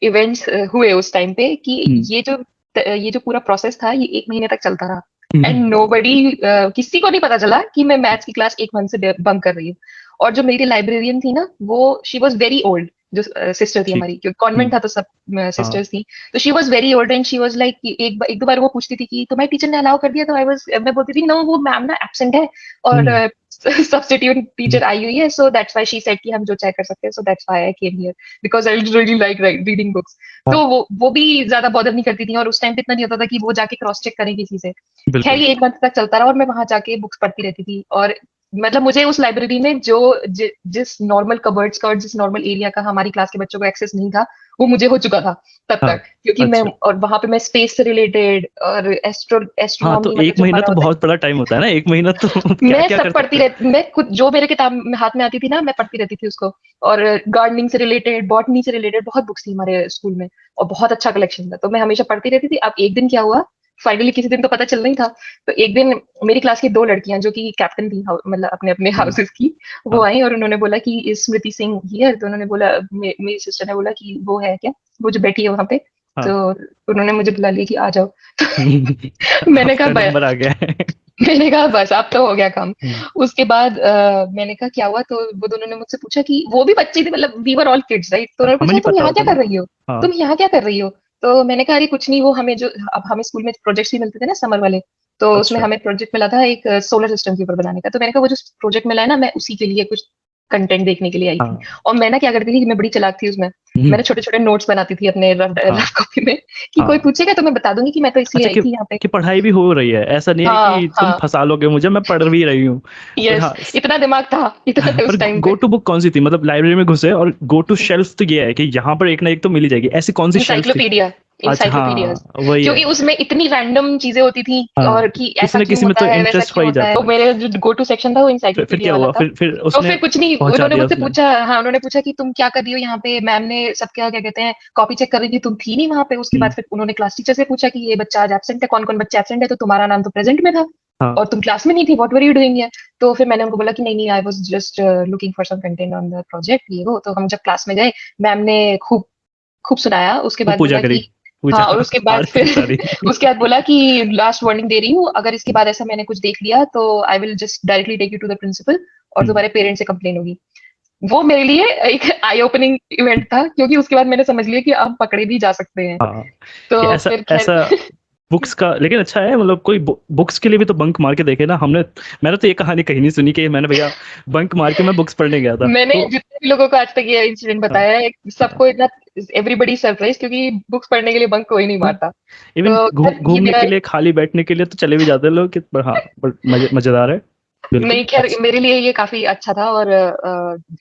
इवेंट्स हुए उस टाइम पे कि
हम्म।
ये जो पूरा प्रोसेस था, ये 1 महीने तक चलता रहा, एंड
हम्म।
नोबडी, किसी को नहीं पता चला कि मैं मैथ्स की क्लास 1 मंथ से बंक कर रही हूँ। और जो मेरी लाइब्रेरियन थी ना, वो शी वॉज वेरी ओल्ड, जो सिस्टर थी
ठीक।
हमारी, क्योंकि कॉन्वेंट
हम्म।
था तो सब
हाँ।
सिस्टर्स थी। तो she was very old, and she was like, एक दो बार वो पूछती थी कि तुम्हारी टीचर ने अलाउ कर दिया, तो मैं बोलती थी नो, वो मैम ना एब्सेंट है, और
हम्म।
सब्स्टिट्यूट टीचर आई हुई है, so that's why she said कि हम जो चाहे कर सकते हैं, so that's why I came here, because I really like reading books.
हाँ।
तो वो भी ज्यादा बॉदर नहीं करती थी, और उस टाइम पे इतना नहीं होता था कि वो जाके क्रॉस चेक करें किसी से। खैर
बिल्कुल।
ये 1 मंथ तक चलता रहा, और मैं वहां जाके बुक्स पढ़ती रहती थी, और मतलब मुझे उस लाइब्रेरी में जिस नॉर्मल कबर्ड्स का और जिस नॉर्मल एरिया का हमारी क्लास के बच्चों को एक्सेस नहीं था, वो मुझे हो चुका था तब
हाँ।
तक, क्योंकि मैं
अच्छा।
और वहां पे मैं स्पेस से रिलेटेड और
हाँ, तो
एस्ट्रोनॉमी मतलब
एक
जो
महीना
पढ़ा
तो
होता है,
बहुत बड़ा टाइम होता है ना, एक महीना तो क्या
मैं
क्या कर
सब पढ़ती
सकते हो।
रहती, मैं खुद जो मेरे किताब में हाथ में आती थी ना, मैं पढ़ती रहती थी उसको। और गार्डनिंग से रिलेटेड, बॉटनी से रिलेटेड बहुत बुक्स थी हमारे स्कूल में, और बहुत अच्छा कलेक्शन था, तो मैं हमेशा पढ़ती रहती थी। अब एक दिन क्या हुआ, फाइनली किसी दिन तो पता चल नहीं था, तो एक दिन मेरी क्लास की दो लड़कियां जो कि कैप्टन थी, मतलब अपने अपने
हम्म,
हाउसेस की, वो
हाँ।
आई और उन्होंने बोला कि स्मृति सिंह हियर, तो उन्होंने बोला, मेरी सिस्टर ने बोला कि वो है क्या, वो जो बैठी है वहां पे,
हाँ।
तो उन्होंने मुझे बुला लिया कि आ जाओ। मैंने कहा
आपका नंबर आ गया है।
मैंने कहा बस अब तो हो गया काम।
हम्म,
उसके बाद मैंने कहा क्या हुआ, तो वो दोनों ने मुझसे पूछा कि वो भी बच्चे थे, मतलब we were all kids right, तो उन्होंने
हमें
पूछा
नहीं
तुम
पता
यहाँ क्या
होता ना।
कर रही हो,
हाँ।
तुम यहाँ क्या कर रही हो। तो मैंने कहा अरे कुछ नहीं, वो हमें जो अब हमें स्कूल में प्रोजेक्ट्स भी मिलते थे ना समर वाले, तो उसमें
अच्छा।
हमें प्रोजेक्ट मिला था एक सोलर सिस्टम के ऊपर बनाने का, तो मैंने कहा वो जो प्रोजेक्ट मिला है ना, मैं उसी के लिए कुछ कंटेंट देखने के लिए आई थी।
हाँ।
और मैं ना क्या करती थी कि मैं बड़ी चालाक थी उसमें,
हम्म,
मैंने छोटे छोटे नोट्स बनाती थी अपने रफ
हाँ।
रफ कॉपी में, कि कोई
हाँ।
पूछेगा तो मैं बता दूंगी कि मैं तो इसलिए
अच्छा,
आई थी यहाँ पे।
कि पढ़ाई भी हो रही है, ऐसा नहीं है
हाँ
कि तुम
हाँ,
फंसा लोगे मुझे, मैं पढ़ भी रही हूँ। पर
यस,
हाँ,
इतना दिमाग था, इतना था
पर
उस टाइम
गो
पे।
टू बुक कौन सी थी, मतलब लाइब्रेरी में घुसे और गो टू शेल्फ तो ये है कि यहाँ पर एक ना एक तो मिल ही जाएगी, ऐसी कौन सी शेल्फ थी।
इंसाइक्लोपीडिया,
अच्छा,
इंसाइक्लोपीडियाज,
हाँ वही है।
क्योंकि उसमें इतनी रैंडम चीजें होती थी,
हाँ,
और कि
किसी
ऐसा
न
क्यों
किसी में तो
होता है, वैसा
इंटरेस्ट हो
क्यों
ही
होता है।
जाता
तो
है।
मेरे जो गो टू सेक्शन था वो
फिर
इंसाइक्लोपीडिया
क्या
वाला
हुआ,
था।
फिर
तो
उसने
फिर कुछ नहीं,
पहुंचा
उन्होंने
दिया
मुझसे
उसने।
पूछा, हाँ उन्होंने पूछा कि तुम क्या कर रही हो यहाँ पे, मैम ने सबका क्या कहते हैं कॉपी चेक कर रही थी, तुम थी नहीं वहां पे। उसके बाद
हम्म,
फिर उन्होंने क्लास टीचर से पूछा कि ये बच्चा आज एब्सेंट है, कौन कौन बच्चा एब्सेंट है, तो तुम्हारा नाम तो प्रेजेंट में था
हाँ।
और तुम क्लास में नहीं थी, what were you doing here. तो फिर मैंने उनको बोला कि नहीं नहीं, I was just looking for some content on the project, ये वो। तो हम जब क्लास में गए, मैम ने खूब खूब सुनाया, उसके
तो
बाद
पूजा
बोला
करी,
कि
पूजा
हाँ, और उसके बाद
आरती
फिर
उतारी।
उसके बाद बोला कि लास्ट वार्निंग दे रही हूँ, अगर इसके बाद ऐसा मैंने कुछ देख लिया तो I will just directly take you to the principal, और
हम्म,
तुम्हारे पेरेंट्स से कंप्लेन होगी। वो मेरे लिए एक आई ओपनिंग इवेंट था, क्योंकि उसके बाद मैंने समझ लिया कि अब पकड़े भी जा सकते हैं।
हाँ। कि
तो
ऐसा
फिर खैर,
ऐसा बुक्स का लेकिन अच्छा है, मतलब कोई बुक्स के लिए भी तो बंक मार के देखे ना हमने। मैंने तो ये कहानी कहीं नहीं सुनी कि मैंने भैया बंक मार के मैं बुक्स पढ़ने गया था
मैंने
तो।
जितने भी लोगों को आज तक ये इंसिडेंट
हाँ,
बताया है, सबको इतना, एवरीबडी सरप्राइज, क्योंकि बुक्स पढ़ने के लिए बंक कोई नहीं मारता।
इवन
तो खैर ये
घूमने
मेरा,
के लिए, खाली बैठने के लिए तो चले भी जाते हैं लोग कि, पर हाँ, पर मजेदार है। बिल्कुल
नहीं खैर
अच्छा।
मेरे लिए ये काफी अच्छा था। और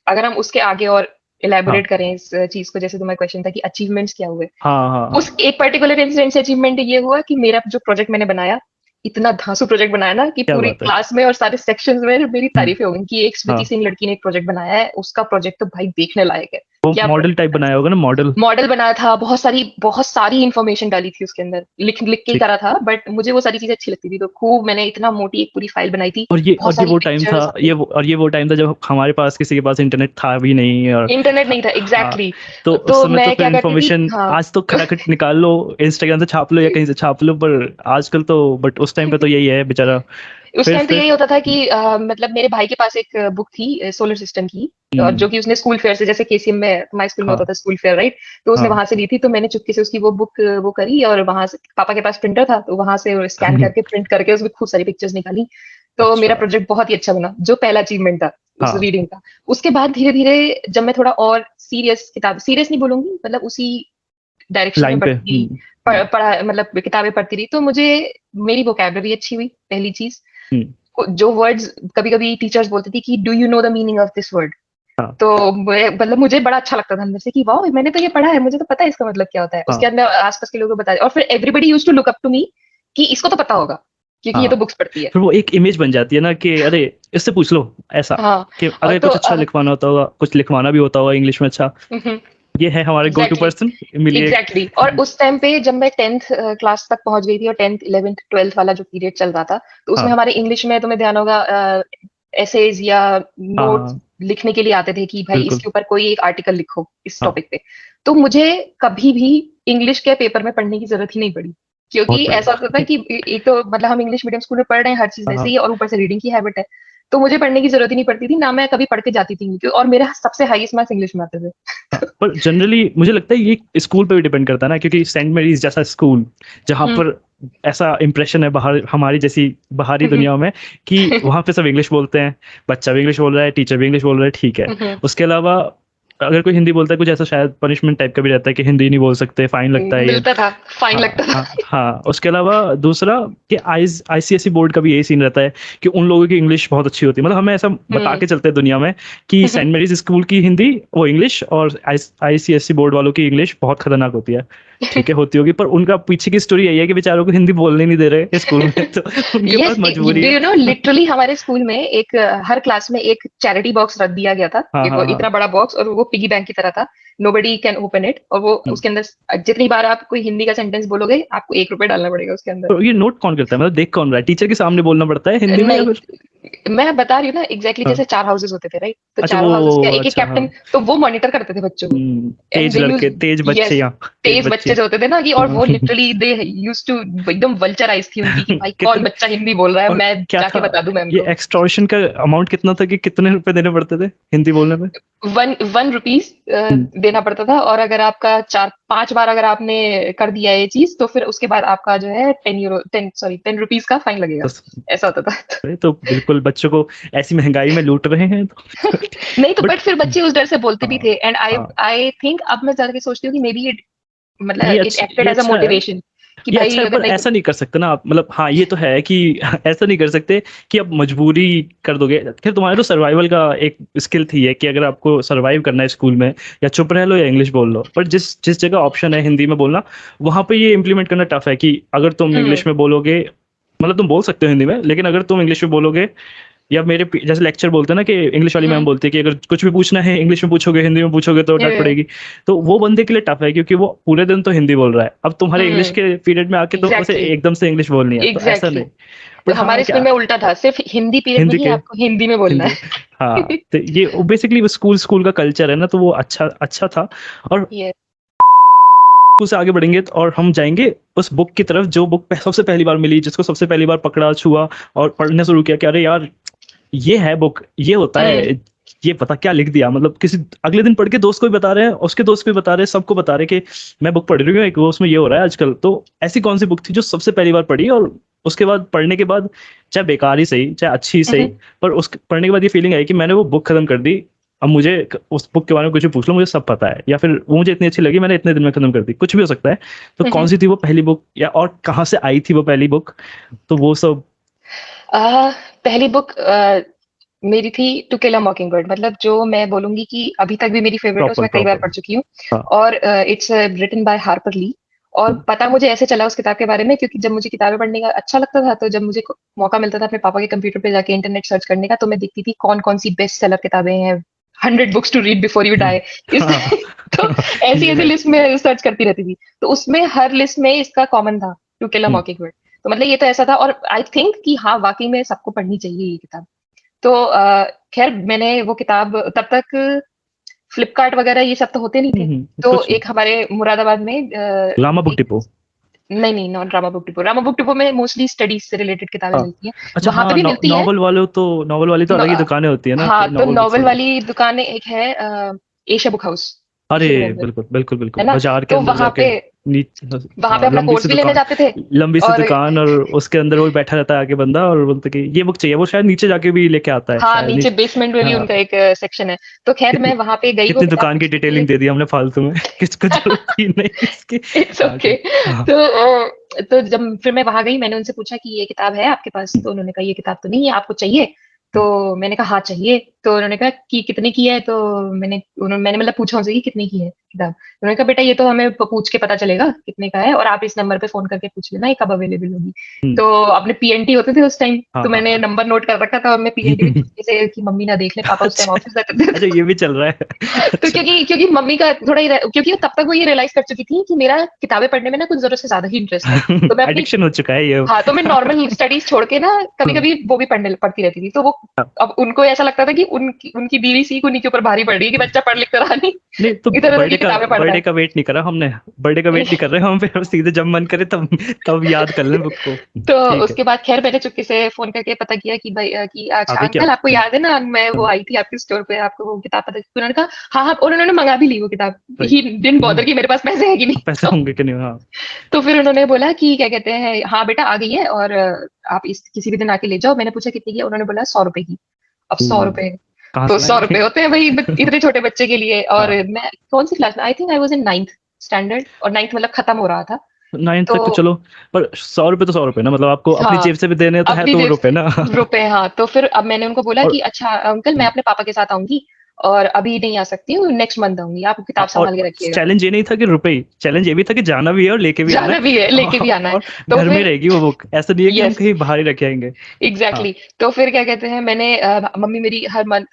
अगर हम उसके आगे और
हाँ,
इलेबोरेट करें इस चीज को, जैसे तुम्हारा क्वेश्चन था कि अचीवमेंट्स क्या हुए,
हाँ, हाँ, हाँ।
उस एक पर्टिकुलर इंसिडेंट से अचीवमेंट ये हुआ कि मेरा जो प्रोजेक्ट मैंने बनाया, इतना धांसू प्रोजेक्ट बनाया ना कि
क्या
पूरी
बात है।
क्लास में और सारे सेक्शंस में मेरी
हम्म,
तारीफें हो गई कि एक स्मृति
हाँ,
सिंह लड़की ने एक प्रोजेक्ट बनाया है, उसका प्रोजेक्ट तो भाई देखने लायक है।
वो
क्या
मॉडल टाइप बनाया होगा ना, मॉडल।
मॉडल बनाया था, बहुत सारी इंफॉर्मेशन डाली थी उसके अंदर, लिख लिख के ही
ठीक।
करा था, बट मुझे वो सारी चीजें अच्छी लगती थी, तो खूब मैंने इतना मोटी एक पूरी फाइल बनाई थी,
और
बहुत
ये
सारी
वो टाइम था,
पिक्चर्स अपनी।
ये वो टाइम था जब हमारे पास किसी के पास इंटरनेट था भी नहीं, और
इंटरनेट नहीं था,
हाँ,
एग्जैक्टली
तो
exactly।
उस
तो
समय तो
मैं
फिर
क्या करती थी,
इंफॉर्मेशन
हाँ,
आज तो खटाखट निकाल लो, इंस्टाग्राम से छाप लो या कहीं से छाप लो, पर आजकल तो, बट उस टाइम पे तो यही है बेचारा।
उस टाइम तो
फिर
यही होता था कि मतलब मेरे भाई के पास एक बुक थी सोलर सिस्टम की, और जो
हम्म,
कि उसने स्कूल फेयर से, जैसे केसीएम में हमारे स्कूल में
हाँ,
होता था स्कूल फेयर राइट, तो उसने
हाँ।
वहां से ली थी, तो मैंने चुपके से उसकी वो बुक वो करी, और वहां से पापा के पास प्रिंटर था, तो वहां से स्कैन करके प्रिंट करके उसमें खूब सारी पिक्चर्स निकाली। तो
अच्छा।
मेरा प्रोजेक्ट बहुत ही अच्छा बना, जो पहला अचीवमेंट था उस
हाँ,
रीडिंग का। उसके बाद धीरे धीरे जब मैं थोड़ा और सीरियस किताब, सीरियस नहीं बोलूंगी, मतलब उसी डायरेक्शन में
लाइन पे।
बढ़ती रही, पढ़ा मतलब किताबें पढ़ती रही, तो मुझे मेरी वोकेबलरी अच्छी हुई, पहली चीज।
हम्म,
जो वर्ड्स कभी कभी टीचर्स बोलती थी कि do you know the meaning of this word,
हाँ,
तो मतलब मुझे बड़ा अच्छा लगता था अंदर से कि वाह मैंने तो ये पढ़ा है, मुझे तो पता है इसका मतलब क्या होता है। उसके
हाँ,
बाद मैं आसपास के लोगों को बता, और फिर everybody use to look up to me कि इसको तो पता होगा, क्योंकि ये
हाँ।
तो बुक्स पढ़ती है।
फिर वो एक इमेज बन जाती है ना कि अरे इससे पूछ लो, ऐसा
हाँ,
कि अगर
तो
कुछ अच्छा लिखवाना होता होगा, कुछ लिखवाना भी होता होगा इंग्लिश में, अच्छा ये है हमारे गो टू
एग्जैक्टली
पर्सन, मिलिए।
एग्जैक्टली। और उस टाइम पे जब मैं 10th क्लास तक पहुंच गई थी, और 10th 11th 12th वाला जो पीरियड चल रहा था, तो उसमें
हाँ,
हमारे इंग्लिश में, तुम्हें ध्यान होगा, एसेज या
हाँ,
नोट्स
हाँ,
लिखने के लिए आते थे कि भाई
बिल्कुल।
इसके ऊपर कोई एक आर्टिकल लिखो इस
हाँ,
टॉपिक पे। तो मुझे कभी भी इंग्लिश के पेपर में पढ़ने की जरूरत ही नहीं पड़ी, क्योंकि
बहुत
ऐसा
बढ़िया।
होता था कि एक तो मतलब हम इंग्लिश मीडियम स्कूल में पढ़ रहे हैं, हर चीज
हाँ,
वैसे ही
हाँ।
है, और ऊपर से रीडिंग की हैबिट है, तो मुझे पढ़ने की जरूरत ही नहीं पड़ती थी, ना मैं कभी पढ़ के जाती थी, और मेरे सबसे हाईएस्ट मार्क्स इंग्लिश में आते थे।
पर जनरली मुझे लगता है ये स्कूल पे भी डिपेंड करता है ना, क्योंकि सेंट मेरीज जैसा स्कूल जहाँ
हम्म,
पर ऐसा इंप्रेशन है बाहर, हमारी जैसी बाहरी
हम्म,
दुनिया में, कि वहाँ पे सब इंग्लिश बोलते हैं, बच्चा भी इंग्लिश बोल रहा है, टीचर भी इंग्लिश बोल रहा है, ठीक है।
हम्म,
उसके अलावा अगर कोई हिंदी बोलता है कुछ ऐसा शायद पनिशमेंट टाइप का भी रहता है कि हिंदी नहीं बोल सकते, फाइन लगता है ये।
मिलता था, फाइन
हाँ
लगता था।
हाँ हाँ। उसके अलावा दूसरा कि आईसीएसई बोर्ड का भी यही सीन रहता है कि उन लोगों की इंग्लिश बहुत अच्छी होती है, मतलब हमें ऐसा बता के चलते हैं दुनिया में कि सेंट मेरीज स्कूल की हिंदी वो इंग्लिश और आईसीएसई बोर्ड वालों की इंग्लिश बहुत खतरनाक होती है। ठीक है होती होगी, पर उनका पीछे की स्टोरी यही है कि बेचारों को हिंदी बोलने नहीं दे रहे स्कूल में, तो उनके पास
यस,
मजबूरी
डू
है।
यू नो, लिटरली हमारे स्कूल में एक हर क्लास में एक चैरिटी बॉक्स रख दिया गया था,
हाँ
एक
हाँ
वो
हाँ।
इतना बड़ा बॉक्स, और वो पिगी बैंक की तरह था। नोबडी कैन ओपन इट, और वो
हम्म।
उसके अंदर जितनी बार आप कोई हिंदी का सेंटेंस बोलोगे आपको 1 रुपए डालना पड़ेगा उसके अंदर।
तो ये नोट कौन करता है, मतलब देख कौन रहा है, टीचर के सामने बोलना पड़ता है हिंदी में या
नहीं,
फिर?
मैं बता रही हूँ ना एग्जैक्टली,
हाँ।
जैसे 4 हाउसेस होते थे, राइट? तो
अच्छा वो,
चारों हाउसेस का एक एक
अच्छा हाँ।
कैप्टन, तो वो मॉनिटर करते थे बच्चों को। एंड
तेज
दे यूज,
लड़के, तेज बच्चे,
यस,
यहाँ तेज
तेज
बच्चे।
बच्चे जो होते थे ना कि, और
हाँ।
वो लिटरली दे यूज टू, एकदम वल्चराइज थी उनकी कि भाई कौन
कितने,
बच्चा हिंदी बोल रहा है,
और
मैं
क्या
जाके
था
बता दूं मैम
ये
को।
एक्सटॉर्शन का अमाउंट कितना था, कि कितने रुपए देने पड़ते थे हिंदी बोलने में?
1 रुपीज
हम्म।
देना पड़ता था, और अगर आपका 4-5 बार अगर आपने कर दिया ये चीज, तो फिर उसके बाद आपका जो है 10 यूरो, 10 रुपीज का फाइन लगेगा।
बस।
ऐसा होता था।
अरे तो बिल्कुल बच्चों को ऐसी महंगाई में लूट रहे हैं तो
नहीं तो,
बट
बट फिर बच्चे उस डर से बोलते भी
हाँ
थे, एंड आई
हाँ।
आई थिंक अब मैं ज्यादा सोचती हूँ कि मे बी इट,
नहीं
मतलब इट
अच्छा,
एक्टेड
ये
एज अ
अच्छा है।
मोटिवेशन कि
ये अच्छा
भाई
है,
अगर
पर
नहीं।
ऐसा नहीं कर सकते ना आप, मतलब हाँ ये तो है कि ऐसा नहीं कर सकते कि अब मजबूरी कर दोगे। फिर तुम्हारे तो सर्वाइवल का एक स्किल थी है कि अगर आपको सर्वाइव करना है स्कूल में, या चुप रह लो या इंग्लिश बोल लो, पर जिस जिस जगह ऑप्शन है हिंदी में बोलना, वहां पे ये इम्प्लीमेंट करना टफ है कि अगर तुम
हम्म
इंग्लिश में बोलोगे, मतलब तुम बोल सकते हो हिंदी में, लेकिन अगर तुम इंग्लिश में बोलोगे, या जैसे लेक्चर बोलते हैं ना कि इंग्लिश वाली मैम
हम्म
बोलती है कि अगर कुछ भी पूछना है इंग्लिश में पूछोगे, हिंदी में पूछोगे तो डांट
हम्म
पड़ेगी। तो वो बंदे के लिए टफ है, क्योंकि वो पूरे दिन तो हिंदी बोल रहा है, अब तुम्हारे इंग्लिश के पीरियड में आके तो उसे
एग्जैक्टली,
एकदम से इंग्लिश बोलनी है, तो ऐसा
एग्जैक्टली।
नहीं।
तो
बट हाँ
हमारे स्कूल
क्या,
में उल्टा था, सिर्फ हिंदी पीरियड में
हिंदी
ही
के,
आपको हिंदी में बोलना
हिंदी, हाँ।
है।
तो ये बेसिकली वो स्कूल स्कूल का कल्चर है ना, तो वो अच्छा अच्छा था। और
यस।
स्कूल से आगे बढ़ेंगे और हम जाएंगे उस बुक की तरफ जो बुक सबसे पहली बार मिली, जिसको सबसे पहली बार पकड़ा छुआ और पढ़ने शुरू किया कि अरे यार ये है बुक, ये होता
हम्म
है, ये पता क्या लिख दिया, मतलब किसी अगले दिन पढ़ के दोस्त को भी बता रहे हैं, उसके दोस्त को भी बता रहे हैं, सबको बता रहे हैं कि मैं बुक पढ़ रही हूँ एक, वो उसमें ये हो रहा है आजकल। तो ऐसी कौन सी बुक थी जो सबसे पहली बार पढ़ी, और उसके बाद पढ़ने के बाद, चाहे बेकार ही सही चाहे अच्छी ही सही,
हम्म
पर उस पढ़ने के बाद ये फीलिंग आई कि मैंने वो बुक खत्म कर दी, अब मुझे उस बुक के बारे में कुछ भी पूछ लो मुझे सब पता है, या फिर वो मुझे इतनी अच्छी लगी मैंने इतने दिन में खत्म कर दी, कुछ भी हो सकता है। तो कौन
हम्म।
सी थी वो पहली बुक, या और कहाँ से आई थी वो पहली बुक, तो वो सब।
पहली बुक मेरी थी टू किल अ मॉकिंगबर्ड, मतलब जो मैं बोलूंगी कि अभी तक भी मेरी फेवरेट है,
प्रॉपर
उसमें कई बार
प्रॉपर।
पढ़ चुकी हूँ।
हाँ।
और इट्स रिटन बाय हार्पर ली। और पता मुझे ऐसे चला उस किताब के बारे में, क्योंकि जब मुझे किताबें पढ़ने का अच्छा लगता था, तो जब मुझे मौका मिलता था अपने पापा के कंप्यूटर पे जाके इंटरनेट सर्च करने का, तो मैं देखती थी कौन कौन सी बेस्ट सेलर किताबें हैं, 100 books to read before you die, इस
हाँ।
तो ऐसी
ये
ऐसी
है।
लिस्ट में सर्च करती रहती थी। तो उसमें हर लिस्ट में इसका कॉमन था, to kill a
hmm,
mockingbird. तो मतलब ये तो ऐसा था, और आई थिंक कि हाँ वाकई में सबको पढ़नी चाहिए ये किताब। तो खैर मैंने वो किताब तब तक, फ्लिपकार्ट वगैरह ये सब तो होते नहीं थे। तो
कुछ नहीं।
एक हमारे मुरादाबाद में
लामा बुक
एक,
डिपो।
नहीं नहीं, not Rama book depot. Rama book depot में मोस्टली स्टडीज से रिलेटेड किताबें
हाँ।
मिलती हैं,
अच्छा
वहां पे
हाँ,
भी मिलती हैं।
नॉवल वाले तो, नॉवल वाली तो अलग ही
न,
दुकानें होती है ना,
हाँ,
कि
तो
नॉवल बुक्स
नॉवेल
वगैरह।
वाली दुकानें एक है एशिया बुक हाउस,
अरे
इफ यू रिमेम्बर,
बिल्कुल बिल्कुल बिल्कुल,
है ना?
बाजार के
तो
अंदर जाके, नीचे,
वहां पे
हाँ
अपना
लंबी सी
कोर्स भी लेने
दुकान,
जाते थे।
लंबी सी
और
दुकान, और उसके अंदर वो बैठा रहता है आगे बंदा और बोलता है कि ये बुक चाहिए, वो शायद नीचे जाके भी लेके आता है
हाँ,
शायद
नीचे
नीचे।
बेसमेंट में भी
हाँ।
उनका एक सेक्शन है। तो खैर
कितनी
मैं वहां पे गई वो
कितनी
किताब
दुकान की
पूछने के
डिटेलिंग
लिए।
दे दी हमने फालतू में किसको जरूरत थी नहीं इसकी।
इट्स
आगे।
ओके।
हाँ।
तो जब फिर मैं वहां गई, मैंने उनसे पूछा कि ये किताब है आपके पास? तो उन्होंने कहा ये किताब तो नहीं है, आपको चाहिए? तो मैंने कहा हाँ चाहिए। तो उन्होंने कहा कि कितने की है? तो मैंने मतलब पूछा उनसे कि कितने की है किताब। तो उन्होंने कहा बेटा ये तो हमें पूछ के पता चलेगा कितने का है, और आप इस नंबर पे फोन करके पूछ लेना ये कब अवेलेबल होगी।
हम्म,
तो अपने पीएनटी होते थे उस टाइम,
हाँ
तो
हाँ
मैंने
हाँ।
नंबर नोट कर रखा था, और मैं पीएनटी भी चुपके से कि मम्मी ना देख ले, पापा उस टाइम
अच्छा
ऑफिस रहते थे।
अच्छा, ये भी चल रहा है
तो
अच्छा।
क्योंकि क्योंकि मम्मी का थोड़ा ही क्योंकि तब तक वो ये रियलाइज कर चुकी थी कि मेरा किताबें पढ़ने में ना कुछ जरूरत से ज्यादा ही इंटरेस्ट है। तो मैं अपनी,
एडिक्शन हो चुका है ये।
हाँ, तो मैं नॉर्मल स्टडीज छोड़ के ना कभी कभी वो भी पढ़ती रहती थी। तो वो, अब उनको ऐसा लगता था कि उनकी उनकी बीवी सीख उन्हीं के ऊपर भारी पड़ रही है कि बच्चा पढ़ लिख तो रहा नहीं,
नहीं तो
इधर उधर की किताबें पढ़ रहा
बर्थडे का वेट नहीं करा हमने, बर्थडे का वेट नहीं कर रहे हम, फिर सीधे जब मन करे तब तब याद कर लें बुक को।
तो
ठीक है।
उसके बाद खैर मैंने चुपके से फोन करके पता किया कि भाई कि
आ
अच्छा
गई क्या?
अंकल आपको याद है ना, मैं वो आई थी आपके स्टोर पे, आपको वो किताब पता थी? उन्होंने कहा हाँ हाँ, और उन्होंने मंगा भी ली वो किताब।
सही।
ही डिडंट बॉदर कि मेरे पास पैसे है कि नहीं।
पैसे होंगे कि नहीं, हाँ।
तो फिर उन्होंने बोला कि क्या कहते हैं, हाँ बेटा आ गई है, और आप इस किसी भी दिन आके ले जाओ। मैंने पूछा कितनी की है? उन्होंने बोला 100 रुपए की। अब 100 रुपए,
कहाँ
तो
से
100
लाए?
रुपए होते हैं भाई इतने छोटे बच्चे के लिए। और
हाँ,
मैं कौन सी क्लास में, I think I was in 9th standard, और 9th मतलब खत्म हो रहा था।
9th
तो
तक तो चलो, पर 100 रुपए तो 100 रुपए ना, मतलब आपको अपनी
हाँ,
जेब से भी देने हैं तो है
अपनी
तो वो
जेब
रुपए ना।
से रुपए, हाँ। तो फिर अब मैंने उनको बोला
और
कि अच्छा अंकल, मैं अपने पापा के साथ आऊंगी और अभी नहीं आ सकती हूँ, नेक्स्ट मंथ आऊंगी, आप किताब संभाल
और
के रखिएगा।
चैलेंज ये नहीं था कि रुपए ही, चैलेंज ये भी था कि जाना भी है और लेके भी आना
जाना भी है,
है।
लेके भी आना है।
और
तो
घर में
फिर
रहेगी वो बुक, ऐसा नहीं है कि हम
यस,
कहीं बाहर ही रखे आएंगे। हाँ,
एग्जैक्टली exactly। तो फिर क्या कहते हैं, मैंने मम्मी मेरी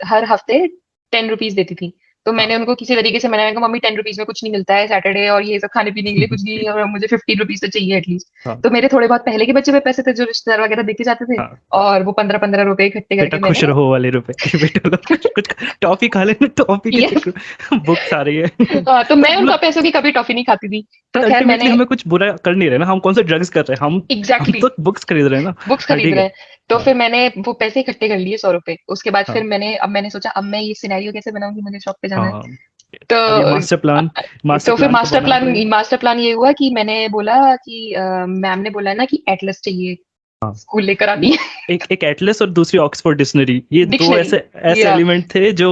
हर हफ्ते 10 रुपीज देती थी। तो
हाँ।
मैंने उनको किसी तरीके से मनाया कि मम्मी 10 रुपीज में कुछ नहीं मिलता है सैटरडे और ये सब खाने पीने के लिए कुछ नहीं है, और मुझे 15 रुपीज तो चाहिए एटलीस्ट।
हाँ,
तो मेरे थोड़े बहुत पहले के बच्चे में पैसे थे जो रिश्तेदार वगैरह देके जाते थे,
हाँ,
और वो 15-15 रुपए इकट्ठे
बेटा
करके
खुश
मैंने
रहो वाले रुपए कि बेटा लोग कुछ कुछ टॉफी खा लेना, टॉफी के
यस,
चक्कर बुक्स आ रही है।
हाँ, तो मैं उनका
मतलब
पैसों की कभी टॉफी नहीं खाती थी। तो
बट
खैर
अल्टीमेटली
मैंने
हमें कुछ बुरा कर नहीं रहे ना, हम कौन सा ड्रग्स कर रहे हैं, हम
एग्जैक्टली
तो बुक्स खरीद रहे हैं ना।
बुक्स
हाँ,
खरीद
ठीक
रहे
है।
हैं। तो
हाँ,
फिर मैंने वो पैसे इकट्ठे कर लिए 100 रुपए। उसके बाद फिर
हाँ,
मैंने सोचा अब मैं ये सिनेरियो कैसे बनाऊंगी, मुझे शॉप पे जाना है।
हाँ। अब ये
तो
मास्टर
फिर
प्लान तो बनाना पड़ेगा।
मास्टर प्लान ये हुआ कि मैंने बोला कि मैम ने बोला ना कि एटलस चाहिए,
हाँ,
स्कूल लेकर आनी है।
एक एक एटलस और दूसरी ऑक्सफोर्ड डिक्शनरी, ये दो
डिक्शनरी,
ऐसे ऐसे
या
एलिमेंट थे जो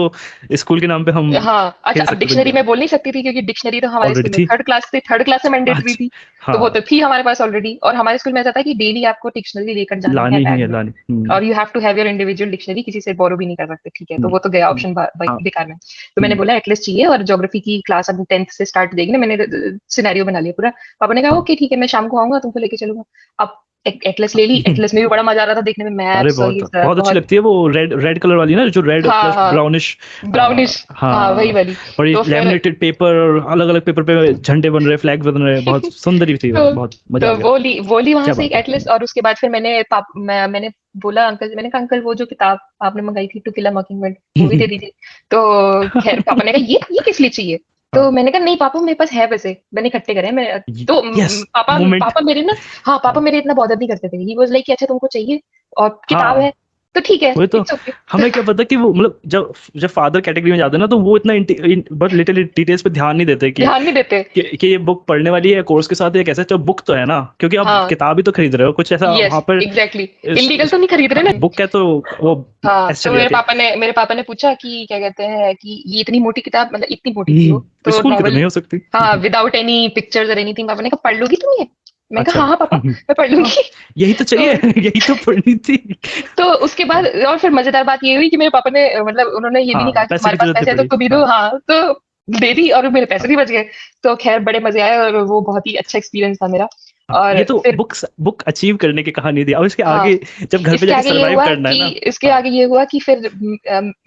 स्कूल के नाम पे हम
हाँ, अच्छा,
खेल
अब
सकते थे
डिक्शनरी
गेम।
मैं बोल नहीं सकती थी क्योंकि डिक्शनरी तो हमारे
ऑलरेडी
स्कूल में
थी
थर्ड क्लास से मैंडेटरी
आज।
थी। तो वो
हाँ,
तो थी हमारे पास ऑलरेडी, और हमारे स्कूल में ऐसा था कि डेली आपको डिक्शनरी लेकर जाना है
लानी ही
बैग
है
में,
लानी।
और you have to have your individual dictionary, किसी से बोरो भी नहीं कर सकते, ठीक है। तो
हम्म,
वो तो गया
हम्म,
ऑप्शन
हाँ,
बेकार में। तो मैंने
हम्म,
बोला एटलीस्ट चाहिए, और ज्योग्राफी की क्लास अब 10th से स्टार्ट देगी ना, मैंने सिनेरियो बना लिया पूरा। पापा ने कहा
हाँ।
ओके ठीक है, मैं शाम को आऊंगा, तुमको लेके चलूंगा। अब एटलस ले ली, एटलस में भी बड़ा मजा आ रहा था देखने में,
अरे
मैप्स और
बहुत
ये सब
बहुत अच्छी
बहुत।
लगती है वो, रेड रेड कलर वाली ना, जो रेड
हाँ
प्लस
हाँ,
ब्राउनिश।
ब्राउनिश, हाँ वही
हाँ,
वाली।
और ये
तो फिर
लैमिनेटेड पेपर और अलग अलग पेपर पे झंडे बन रहे, फ्लैग बन रहे, बहुत सुंदर थी वो,
तो
बहुत मजा आ गया।
वो ली वहां
क्या
से एक
बात है।
एटलस। और उसके बाद फिर मैंने बोला अंकल, मैंने कहा अंकल वो जो किताब आपने मंगाई थी टू किल अ मॉकिंगबर्ड, वो भी दे दीजिए। तो खैर पापा ने कहा ये किस लिए चाहिए। तो
हाँ,
मैंने कहा नहीं पापा, मेरे पास है पैसे, मैंने इकट्ठे करे हैं। मैं तो
यस
पापा
मोमेंट।
पापा मेरे ना, हाँ पापा
हाँ,
मेरे इतना बॉदर नहीं करते थे। ही वाज लाइक कि अच्छा तुमको चाहिए और किताब
हाँ,
है तो ठीक है,
वही तो।
It's okay.
हमें क्या पता कि वो, मतलब जब जब फादर कैटेगरी में जाते हैं ना, तो वो इतना बहुत लिटिल डिटेल्स पे ध्यान नहीं देते
ध्यान नहीं देते।
कि ये बुक पढ़ने वाली है, कोर्स के साथ या कैसे, तो बुक तो है ना, क्योंकि आप
हाँ,
किताब ही तो खरीद रहे हो, कुछ ऐसा
यस
वहां पर
एग्जैक्टली, इलीगल तो नहीं खरीद रहे
हाँ,
ना।
बुक है तो वो
हाँ,
ऐसे
तो
चली जाती है।
मेरे पापा ने पूछा कि क्या कहते हैं कि ये इतनी मोटी किताब, मतलब इतनी मोटी थी वो
हम्म,
तो
स्कूल की तो
नॉवल,
नहीं हो सकती।
हाँ, विदाउट एनी पिक्चर्स और एनीथिंग। पापा ने कहा पढ़ लोगी तुम ये। मैं कहा
अच्छा।
हाँ हाँ पापा, मैं पढ़
हाँ,
लूंगी।
यही तो
तो
चाहिए। यही तो पढ़नी थी।
तो उसके बाद और फिर मजेदार बात ये हुई कि मेरे पापा ने मतलब उन्होंने ये भी नहीं
हाँ,
कहा कि
पैसे
तुम्हारे
की
पास
जरूरत नहीं
पैसे है तो
पड़ी।
तुम ही
हाँ,
दो, हाँ तो दे दी, और मेरे पैसे
हाँ,
भी बच गए। तो खैर बड़े मजे आए, और वो बहुत ही अच्छा एक्सपीरियंस था मेरा।
हाँ,
और
ये तो
फिर
बुक अचीव करने की कहानी थी, अब इसके
हाँ,
आगे जब घर पे
इसके
जाके
आगे ये
सरवाइव
हुआ
करना है
कि
ना।
इसके
हाँ,
आगे ये हुआ कि फिर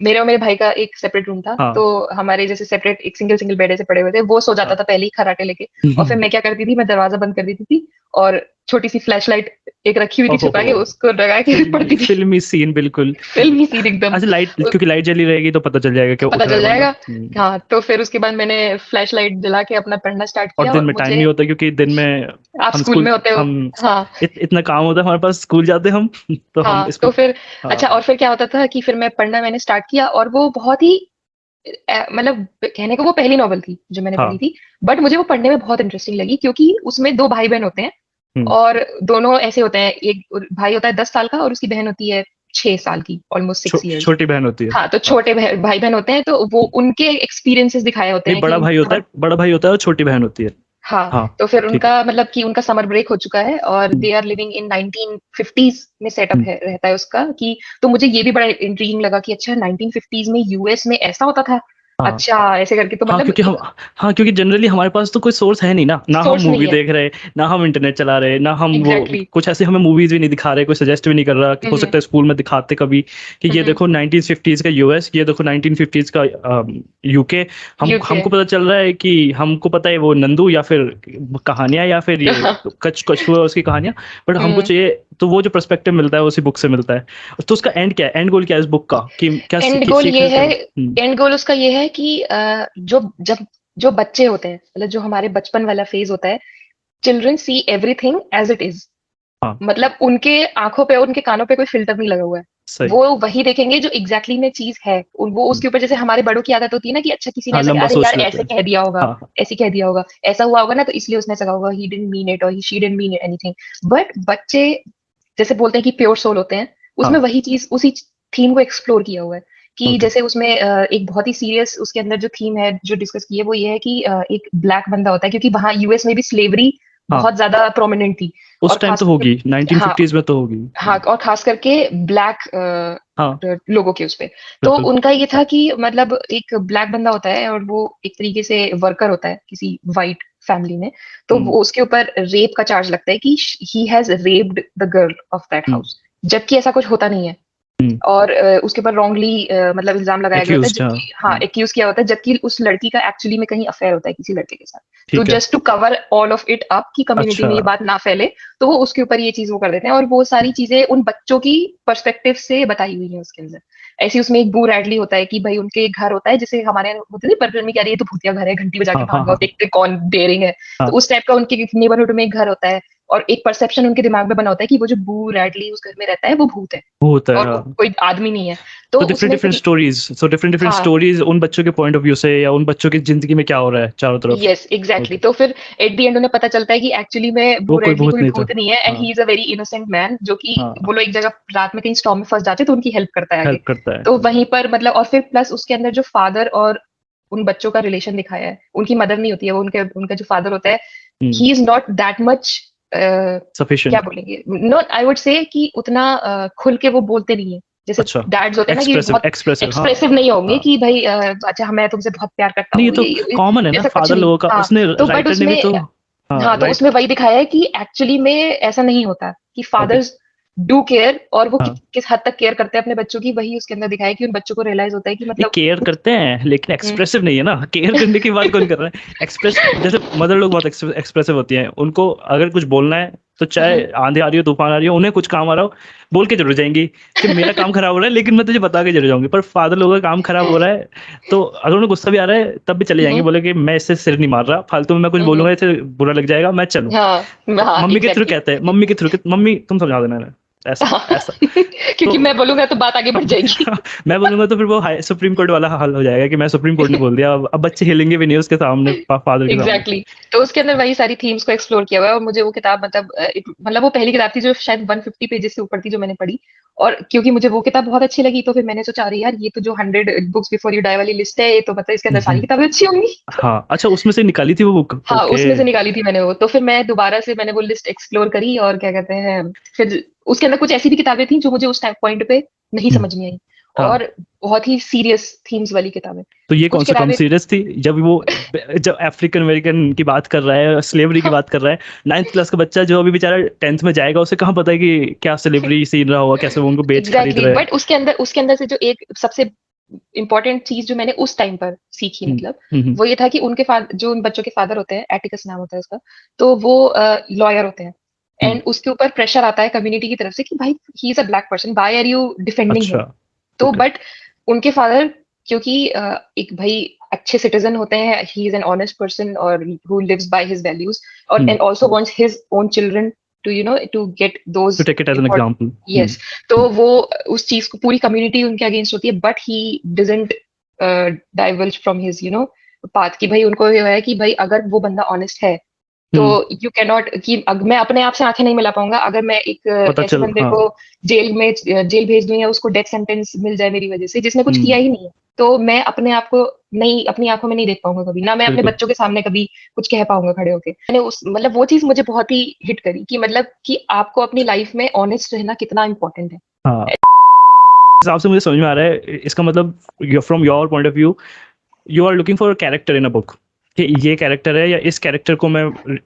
मेरे और मेरे भाई का एक सेपरेट रूम था।
हाँ।
तो हमारे जैसे सेपरेट एक सिंगल सिंगल बेड ऐसे पड़े हुए थे, वो सो जाता
हाँ।
था पहले ही खराटे लेके। और फिर मैं क्या करती थी, मैं दरवाजा बंद कर देती थी, और छोटी सी फ्लैश लाइट एक रखी हुई थी छुपा के,
ओहो,
उसको लगा के पड़ती थी।
फिल्मी सीन बिल्कुल।
फिल्मी सीन एकदम।
अच्छा, लाइट, क्योंकि लाइट जली रहेगी तो पता चल जाएगा कि
पता
उठा है
चल
बंदा।
जाएगा। हाँ, तो फिर उसके बाद मैंने फ्लैश लाइट जला के अपना पढ़ना स्टार्ट
और
किया,
दिन
और
में टाइम
मुझे,
नहीं होता, क्योंकि दिन में
आप
हम
स्कूल
स्कूल
में होते हो,
हम
हाँ
इतना काम होता है हमारे पास, स्कूल जाते हम। तो हम
हाँ। तो
इसको।
फिर
हाँ,
अच्छा, और फिर क्या होता था कि फिर मैं पढ़ना मैंने स्टार्ट किया, और वो बहुत ही मतलब कहने को वो पहली नॉवल थी जो मैंने पढ़ी
हाँ।
थी। बट मुझे वो पढ़ने में बहुत इंटरेस्टिंग लगी, क्योंकि उसमें दो भाई बहन होते हैं,
हम्म,
और दोनों ऐसे होते हैं, एक भाई होता है 10 साल का और उसकी बहन होती है 6 साल की, ऑलमोस्ट 6 इयर्स।
छोटी बहन होती है।
हाँ, तो
हाँ,
छोटे भाई बहन होते हैं, तो वो उनके एक्सपीरियंसेस दिखाए होते
नहीं,
हैं कि उनका समर,
बड़ा भाई होता है और छोटी बहन होती है।
हाँ,
हाँ,
तो फिर
ठीक है।
उनका मतलब कि उनका समर ब्रेक हो चुका है, और
हम्म,
they are living in 1950s में सेटअप
हम्म,
है रहता है उसका कि। तो मुझे ये भी बड़ा इंट्रिगिंग लगा कि अच्छा 1950s में यूएस में ऐसा होता था।
हाँ,
अच्छा, ऐसे करके तो
हाँ,
मतलब
क्योंकि हम,
एक
हाँ, क्योंकि जनरली हमारे पास तो कोई सोर्स है नहीं ना, ना हम
सोर्स
मूवी
नहीं है।
देख रहे, ना हम इंटरनेट चला रहे, ना हम वो
एग्जैक्टली
कुछ ऐसे हमें मूवीज भी नहीं दिखा रहे, कोई सजेस्ट भी नहीं कर रहा, कि हो
exactly।
सकता है स्कूल में दिखाते कभी कि ये
हम्म।
देखो 1950s का यूएस, ये देखो 1950s का यूके। हम
यूके।
हमको पता चल रहा है कि हमको पता है वो नंदू, या फिर कहानियां, या फिर ये कच कछुआ उसकी कहानियां। बट हमको
हम्म।
चाहिए, तो वो जो पर्सपेक्टिव मिलता है उसी बुक से मिलता है। तो उसका एंड क्या है, एंड गोल क्या है इस बुक का, कि क्या
एंड गोल ये
सीखना क्या
है,
है?
एंड गोल उसका ये है कि जो बच्चे होते हैं, मतलब जो हमारे बचपन वाला फेज होता है, children see everything as it is.
हाँ,
मतलब उनके आंखों पे और उनके कानों पे कोई फिल्टर नहीं लगा हुआ है।
सही।
वो वही देखेंगे जो एग्जैक्टली में चीज है। वो
हम्म,
उसके ऊपर, जैसे हमारे बड़ों की आदत होती है ना कि अच्छा किसी ने
हाँ,
ऐसा
लंबा
अरे
सोच
यार
लेते
ऐसे
हैं।
कह दिया होगा,
हाँ, हाँ,
ऐसे कह दिया होगा, ऐसा हुआ होगा ना, तो इसलिए उसने ऐसा कहा होगा, ही डिडंट मीन इट और he she didn't mean anything. But बच्चे जैसे बोलते हैं कि प्योर सोल होते हैं, उसमें
हाँ,
वही चीज, उसी थीम को एक्सप्लोर किया हुआ है कि
ओके।
जैसे उसमें एक बहुत ही सीरियस उसके अंदर जो थीम है जो डिस्कस की है वो ये है कि एक ब्लैक बंदा होता है, क्योंकि वहाँ यूएस में भी स्लेवरी
हाँ,
बहुत ज्यादा प्रोमिनेंट थी। और
उस टाइम
खास
तो होगी,
करके हाँ
1950s में तो होगी।
हाँ, और खास करके ब्लैक
हाँ,
लोगों के उस पे। तो
बिल्कुल।
उनका ये था कि मतलब एक ब्लैक बंदा होता है और वो एक तरीके से वर्कर होता है किसी वाइट फैमिली में। तो
हम्म।
वो उसके ऊपर रेप का चार्ज लगता है कि he has raped the girl of that
hmm.
House, जबकि ऐसा कुछ होता नहीं है।
हम्म।
और उसके ऊपर रॉन्गली मतलब इल्जाम लगाया गया होता है,
एक्यूज, हाँ।
जबकि हाँ एक्यूज किया होता है, जबकि उस लड़की का एक्चुअली में कहीं अफेयर होता है किसी लड़के के साथ। तो
ठीक है।
Just to cover all of it up कि कम्युनिटी
अच्छा।
में ये बात ना फैले, तो वो उसके ऊपर ये चीज वो कर देते हैं, और वो सारी चीजें उन बच्चों की पर्सपेक्टिव से बताई हुई है उसके अंदर। ऐसे उसमें एक बू रैडली होता है कि भाई उनके एक घर होता है, जैसे हमारे यहाँ होते हैं पर्पल में, क्या ये तो भूतिया घर है, घंटी बजा के
हाँ, हाँ,
भाग जाओ
हाँ,
देखते कौन डेयरिंग है। तो
हाँ।
उस टाइप का उनके नेबरहुड में एक घर होता है, और एक परसेप्शन उनके दिमाग में बना होता है कि वो जो बू रैडली उस घर में रहता है वो भूत है,
वो होता है,
और
हाँ।
कोई आदमी नहीं है। तो
तो डिफरेंट
उसमें
डिफरेंट
फिर
स्टोरीज, सो डिफरेंट डिफरेंट
हाँ,
स्टोरीज उन बच्चों के पॉइंट ऑफ व्यू से, या उन बच्चों की जिंदगी में क्या हो रहा है चारों तरफ।
Yes exactly.
ओके।
तो फिर एट द एंड उन्हें पता चलता है कि एक्चुअली में
वो
बू
कोई
रेडली
भूत
कोई
नहीं था।
भूत नहीं है, एंड
हाँ।
ही is a very innocent man, जो कि
हाँ,
वो लोग एक जगह रात में कहीं स्टॉर्म में फंस जाते हैं तो उनकी हेल्प करता है आगे।
हेल्प करता है।
तो वहीं पर मतलब, और फिर प्लस उसके अंदर जो फादर और उन बच्चों का रिलेशन दिखाया है, उनकी मदर नहीं होती है वो, उनके उनका जो फादर होता है,
hmm.
He is not that much, क्या
सफिशिएंट।
बोलेंगे, नॉट आई वुड से कि उतना खुल के वो बोलते नहीं है। जैसे
अच्छा।
डैड्स होते हैं ना कि
एक्सप्रेसिव,
बहुत
एक्सप्रेसिव, हाँ।
एक्सप्रेसिव नहीं होंगे
हाँ,
कि भाई अच्छा मैं तुमसे बहुत प्यार करता
नहीं, ये
हूँ,
तो
ये
कॉमन है ना
ऐसा कुछ
फादर
नहीं।
लोगों का,
हाँ,
उसने
तो बट
राइटर ने भी
उसमें
तो। हाँ,
हाँ, तो
राइट।
उसमें वही दिखाया है कि एक्चुअली में ऐसा नहीं होता, कि
ओके।
फादर्स डू केयर, और वो
हाँ,
किस हद तक केयर करते हैं अपने बच्चों की, वही उसके अंदर दिखाया है कि उन बच्चों को रियलाइज होता है कि
नहीं,
मतलब
केयर
कुछ।
करते हैं लेकिन
हम्म,
एक्सप्रेसिव नहीं है ना। केयर करने की बात कौन कर रहा है? एक्सप्रेस, जैसे मदर लोग बहुत एक्सप्रेसिव होती हैं, उनको अगर कुछ बोलना है तो चाहे
हम्म,
आंधी आ रही हो, तूफान आ रही हो, उन्हें कुछ काम आ रहा हो, बोल के जरूर जाएंगी कि मेरा काम खराब हो रहा है लेकिन मैं तुझे बता के जरूर जाऊंगी। पर फादर लोगों का काम खराब हो रहा है तो अगर उन्हें गुस्सा भी आ रहा है तब भी चले जाएंगे,
हम्म,
बोले कि मैं इससे सिर नहीं मार रहा, फालतू में मैं कुछ
हम्म,
बोलूंगा इससे बुरा लग जाएगा, मैं चलूं।
हाँ हाँ
मम्मी के थ्रू
एग्जैक्टली।
कहते हैं, मम्मी के थ्रू, मम्मी तुम समझा देना इन्हें। ऐसा
हाँ,
ऐसा। तो
क्योंकि मैं बोलूंगा तो बात आगे बढ़ जाएगी।
मैं बोलूंगा तो फिर वो हाई सुप्रीम कोर्ट वाला हल हो जाएगा कि मैं सुप्रीम कोर्ट ने बोल दिया, अब बच्चे हिलेंगे भी नहीं उसके सामने, फादर के सामने।
Exactly exactly. तो उसके अंदर वही सारी थीम्स को एक्सप्लोर किया हुआ है, और मुझे वो किताब मतलब मतलब वो पहली किताब थी जो शायद 150 पेजेस से ऊपर थी जो मैंने पढ़ी। और क्योंकि मुझे वो किताब बहुत अच्छी लगी, तो फिर मैंने सोचा अरे यार ये तो जो 100 बुक्स बिफोर यू डाई वाली लिस्ट है, ये तो मतलब इसके अंदर सारी
हम्म।
किताबें अच्छी होंगी।
हाँ, अच्छा, उसमें से निकाली थी वो बुक।
हाँ,
ओके।
उसमें से निकाली थी मैंने वो, तो फिर मैं दोबारा से मैंने वो लिस्ट एक्सप्लोर करी, और क्या कहते हैं, फिर उसके अंदर कुछ ऐसी भी किताबें थी जो मुझे उस टाइम पॉइंट पे नहीं
हम्म।
समझ में आई,
हाँ,
और बहुत ही सीरियस थीम्स वाली किताबें।
तो ये
कुछ
कौन सा कम
किताबें
सीरियस थी जब वो, जब अफ्रीकन अमेरिकन की बात कर रहा है, स्लेवरी की बात कर रहा है, 9th क्लास का बच्चा जो अभी बेचारा 10th में जाएगा, उसे कहाँ पता है कि क्या स्लेवरी सीन रहा होगा, कैसे वो उनको बेच खरीद
एग्जैक्टली
रहे हैं।
बट उसके अंदर से जो एक सबसे इम्पोर्टेंट चीज जो मैंने उस टाइम पर सीखी,
हम्म।
मतलब
हम्म।
वो ये था कि उनके जो उन बच्चों के फादर होते हैं, एटिकस नाम होता है उसका, तो वो लॉयर होते हैं,
हम्म।
एंड उसके ऊपर प्रेशर आता है कम्युनिटी की तरफ से कि भाई he is a black person, why are you defending
अच्छा।
हिम। तो
ओके।
बट उनके फादर, क्योंकि एक भाई अच्छे सिटीजन होते हैं, he is an honest person और who lives by his values, और
hmm.
And also wants his own children to to get those
to take it as an
important.
Example.
Yes, तो वो उस चीज को पूरी कम्युनिटी उनके अगेंस्ट होती है, but he didn't diverge from his path, कि भाई उनको ये है कि भाई अगर वो बंदा ऑनेस्ट है तो
हम्म।
यू कैन नॉट, कि मैं अपने आप से आंखें नहीं मिला पाऊंगा अगर मैं एक
पता
ऐसे
चल,
बंदे
हाँ।
को जेल भेज दूं, या उसको डेथ सेंटेंस मिल जाए मेरी वजह से, जिसने कुछ किया
हम्म।
ही नहीं है। तो मैं अपने आप को नहीं, अपनी आंखों में नहीं देख पाऊंगा कभी, ना मैं अपने
बिल्कुल।
बच्चों के सामने कभी कुछ कह पाऊंगा खड़े होके। मैंने उस मतलब वो चीज मुझे बहुत ही हिट करी, कि मतलब कि आपको अपनी लाइफ में ऑनेस्ट रहना कितना इंपॉर्टेंट है।
हाँ, इस हिसाब से मुझे समझ में आ रहा है, इसका मतलब from your point of view, you are looking for character in a book, कि ये कैरेक्टर है, या इस कैरेक्टर को मैं,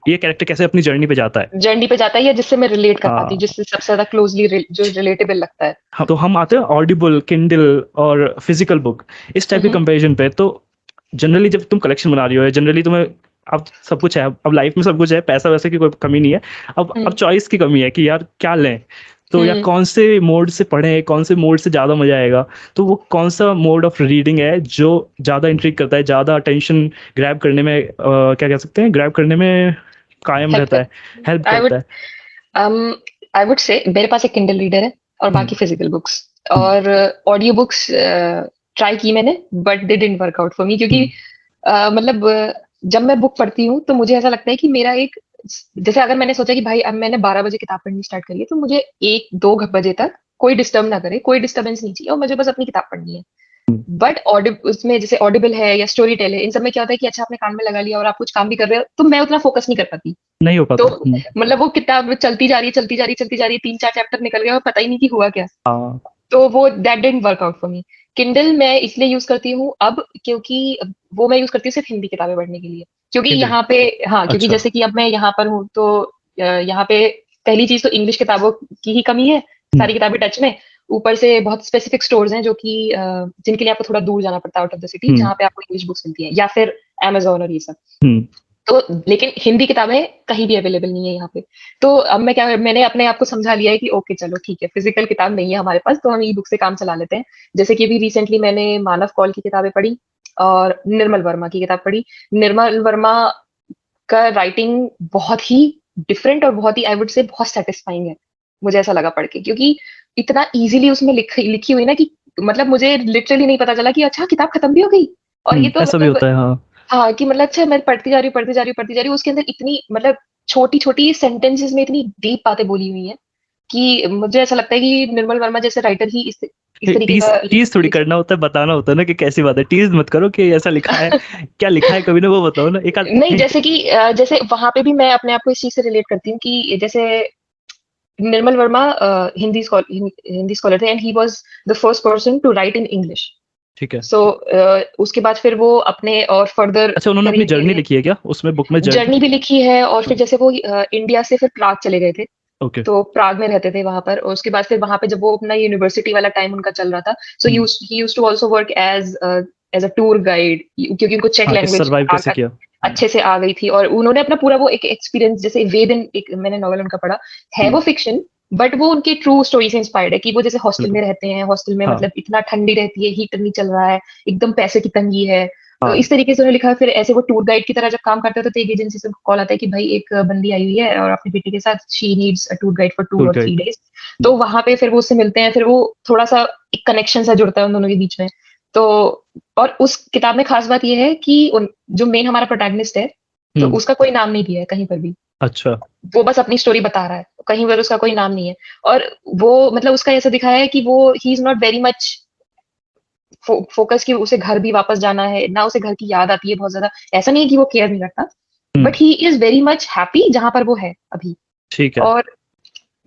ये कैरेक्टर कैसे अपनी जर्नी पे जाता है।
जर्नी पे जाता है, या जिससे मैं रिलेट कर पाती हूँ,
हाँ।
जिससे सबसे ज्यादा क्लोजली जो रिलेटेबल लगता है।
हाँ, तो हम आते हैं ऑडिबल, किंडल और फिजिकल बुक, इस टाइप के
हम्म,
कंपैरिजन पे। तो जनरली जब तुम कलेक्शन बना रही हो, जनरली तुम्हें, अब सब कुछ है, अब लाइफ में सब कुछ है, पैसा वैसे की कोई कमी नहीं है, अब
हम्म,
चॉइस की कमी है कि यार क्या लें। तो या
हम्म।
कौन से मोड से पढ़ें, कौन से मोड से ज़्यादा मजा आएगा। तो वो कौन सा मोड ऑफ रीडिंग है जो ज़्यादा इंट्रिग करता है, ज़्यादा अटेंशन ग्रैब करने में, क्या कह सकते हैं, ग्रैब करने में कायम
हेल्प
रहता है, हेल्प
कर,
करता है।
आई वुड से मेरे पास एक किंडल रीडर है, और
हम्म।
बाकी फिजिकल बुक्स
हम्म।
और ऑडियो बुक्स ट्राई की मैंने, but they didn't work out for me, क्योंकि
हम्म।
मतलब जब मैं बुक पढ़ती हूँ तो मुझे ऐसा लगता है कि मेरा एक, जैसे अगर मैंने सोचा कि भाई अब मैंने 12 बजे किताब पढ़नी स्टार्ट करी है, तो मुझे 1-2 बजे तक कोई डिस्टर्ब ना करे, कोई डिस्टर्बेंस नहीं चाहिए, और मुझे बस अपनी किताब पढ़नी है। बट उसमें जैसे ऑडिबल है या स्टोरी टेल है, इन सब में क्या होता है कि अच्छा आपने कान में लगा लिया और आप कुछ काम भी कर रहे हो, तो मैं उतना फोकस नहीं कर पाती।
नहीं हो
तो
पाता।
मतलब वो किताब चलती जा रही है, चलती जा रही है, चलती जा रही है, 3-4 चैप्टर निकल गया और पता ही नहीं कि हुआ क्या।
हाँ।
तो वो that didn't work out for me. Kindle मैं इसलिए यूज करती हूँ अब, क्योंकि वो मैं यूज करती हूँ सिर्फ हिंदी किताबें पढ़ने के लिए, क्योंकि
किंडल।
यहाँ पे, हाँ, क्योंकि
अच्छा।
जैसे कि अब मैं यहाँ पर हूँ तो यहाँ पे पहली चीज तो इंग्लिश किताबों की ही कमी है,
हम्म।
सारी किताबें टच में। ऊपर से बहुत स्पेसिफिक स्टोर्स हैं जो कि जिनके लिए आपको थोड़ा दूर जाना पड़ता है आउट ऑफ द सिटी,
हम्म।
जहाँ पे आपको इंग्लिश बुक्स मिलती है, या फिर अमेजोन और ये सब।
हम्म।
तो लेकिन हिंदी किताबें कहीं भी अवेलेबल नहीं है यहाँ पे। तो अब मैंने अपने आप को समझा लिया है कि ओके चलो ठीक है, फिजिकल किताब नहीं है हमारे पास तो हम ई बुक से काम चला लेते हैं। जैसे कि अभी रिसेंटली मैंने मानव कौल की किताबें पढ़ी और निर्मल वर्मा की किताब पढ़ी। निर्मल वर्मा का राइटिंग बहुत ही डिफरेंट और बहुत ही, आई वुड से, बहुत सेटिस्फाइंग है। मुझे ऐसा लगा पढ़ के, क्योंकि इतना इजीली उसमें लिखी हुई ना कि मतलब मुझे लिटरली नहीं पता चला कि अच्छा किताब खत्म भी हो गई। और ये तो
ऐसा भी
मतलब,
होता है, हाँ।
हाँ, कि मतलब अच्छा मैं पढ़ती जा रही हूँ, पढ़ती जा रही हूँ, पढ़ती जा रही हूँ, उसके अंदर इतनी मतलब छोटी छोटी सेंटेंसेस में इतनी डीप बातें बोली हुई हैं कि मुझे ऐसा लगता है कि निर्मल वर्मा जैसे राइटर ही इस तरीके
टीज
का
टीज थोड़ी
लिख
करना होता है, बताना होता है ना कि कैसी बात है, टीज मत करो कि ऐसा लिखा है। क्या लिखा है कभी ना वो बताओ ना, एक आध
नहीं,
हिंट।
जैसे कि जैसे वहां पे भी मैं अपने आप को इस चीज से रिलेट करती हूँ कि जैसे निर्मल वर्मा हिंदी स्कॉलर थे, and he was the first person to write in English.
ठीक है।
सो उसके बाद फिर वो अपने और फर्दर
अच्छा, उन्होंने अपनी
करियर के
जर्नी
लिए
लिखी है क्या उसमें, बुक में जर्नी?
जर्नी भी लिखी है, और फिर जैसे वो इंडिया से फिर प्राग चले गए थे।
ओके।
तो प्राग में रहते थे वहां पर, और उसके बाद फिर वहां पे जब वो अपना यूनिवर्सिटी वाला टाइम उनका चल रहा था, so
hmm.
He used to also work as a tour guide, क्योंकि उनको चेक
हाँ, कि
लैंग्वेज
सरवाइव कैसे किया।
अच्छे से आ गई थी। और उन्होंने अपना पूरा वो एक एक्सपीरियंस, जैसे वेदन, एक मैंने नॉवल उनका पढ़ा है,
हम्म।
वो फिक्शन, बट वो उनकी ट्रू स्टोरी से इंस्पायर्ड है, कि वो जैसे हॉस्टल
बिल्कुल।
में रहते हैं, हॉस्टल में
हाँ।
मतलब इतना ठंडी रहती है, हीटर नहीं चल रहा है, एकदम पैसे की तंगी है। तो
हाँ।
इस तरीके से उन्होंने लिखा है। फिर ऐसे वो टूर गाइड की तरह जब काम करते थे, तो एक एजेंसी से कॉल आता है कि भाई एक बंदी आई हुई है और अपनी बेटी के साथ, she needs a tour guide for two
tour
और थ्री
गाइड।
डेज तो वहां पे फिर वो उससे मिलते हैं, फिर वो थोड़ा सा एक कनेक्शन सा जुड़ता है उन दोनों के बीच में। तो और उस किताब में खास बात यह है कि जो मेन हमारा प्रोटैगनिस्ट है, तो
हम्म।
उसका कोई नाम नहीं दिया है कहीं पर भी।
अच्छा।
वो बस अपनी स्टोरी बता रहा है, कहीं पर उसका कोई नाम नहीं है। और वो मतलब उसका ऐसा दिखाया है कि वो ही is not very much focus कि उसे घर भी वापस जाना है, ना उसे घर की याद आती है बहुत ज्यादा। ऐसा नहीं है कि वो केयर नहीं करता,
hmm.
But he is very much happy जहां पर वो है अभी।
ठीक है।
और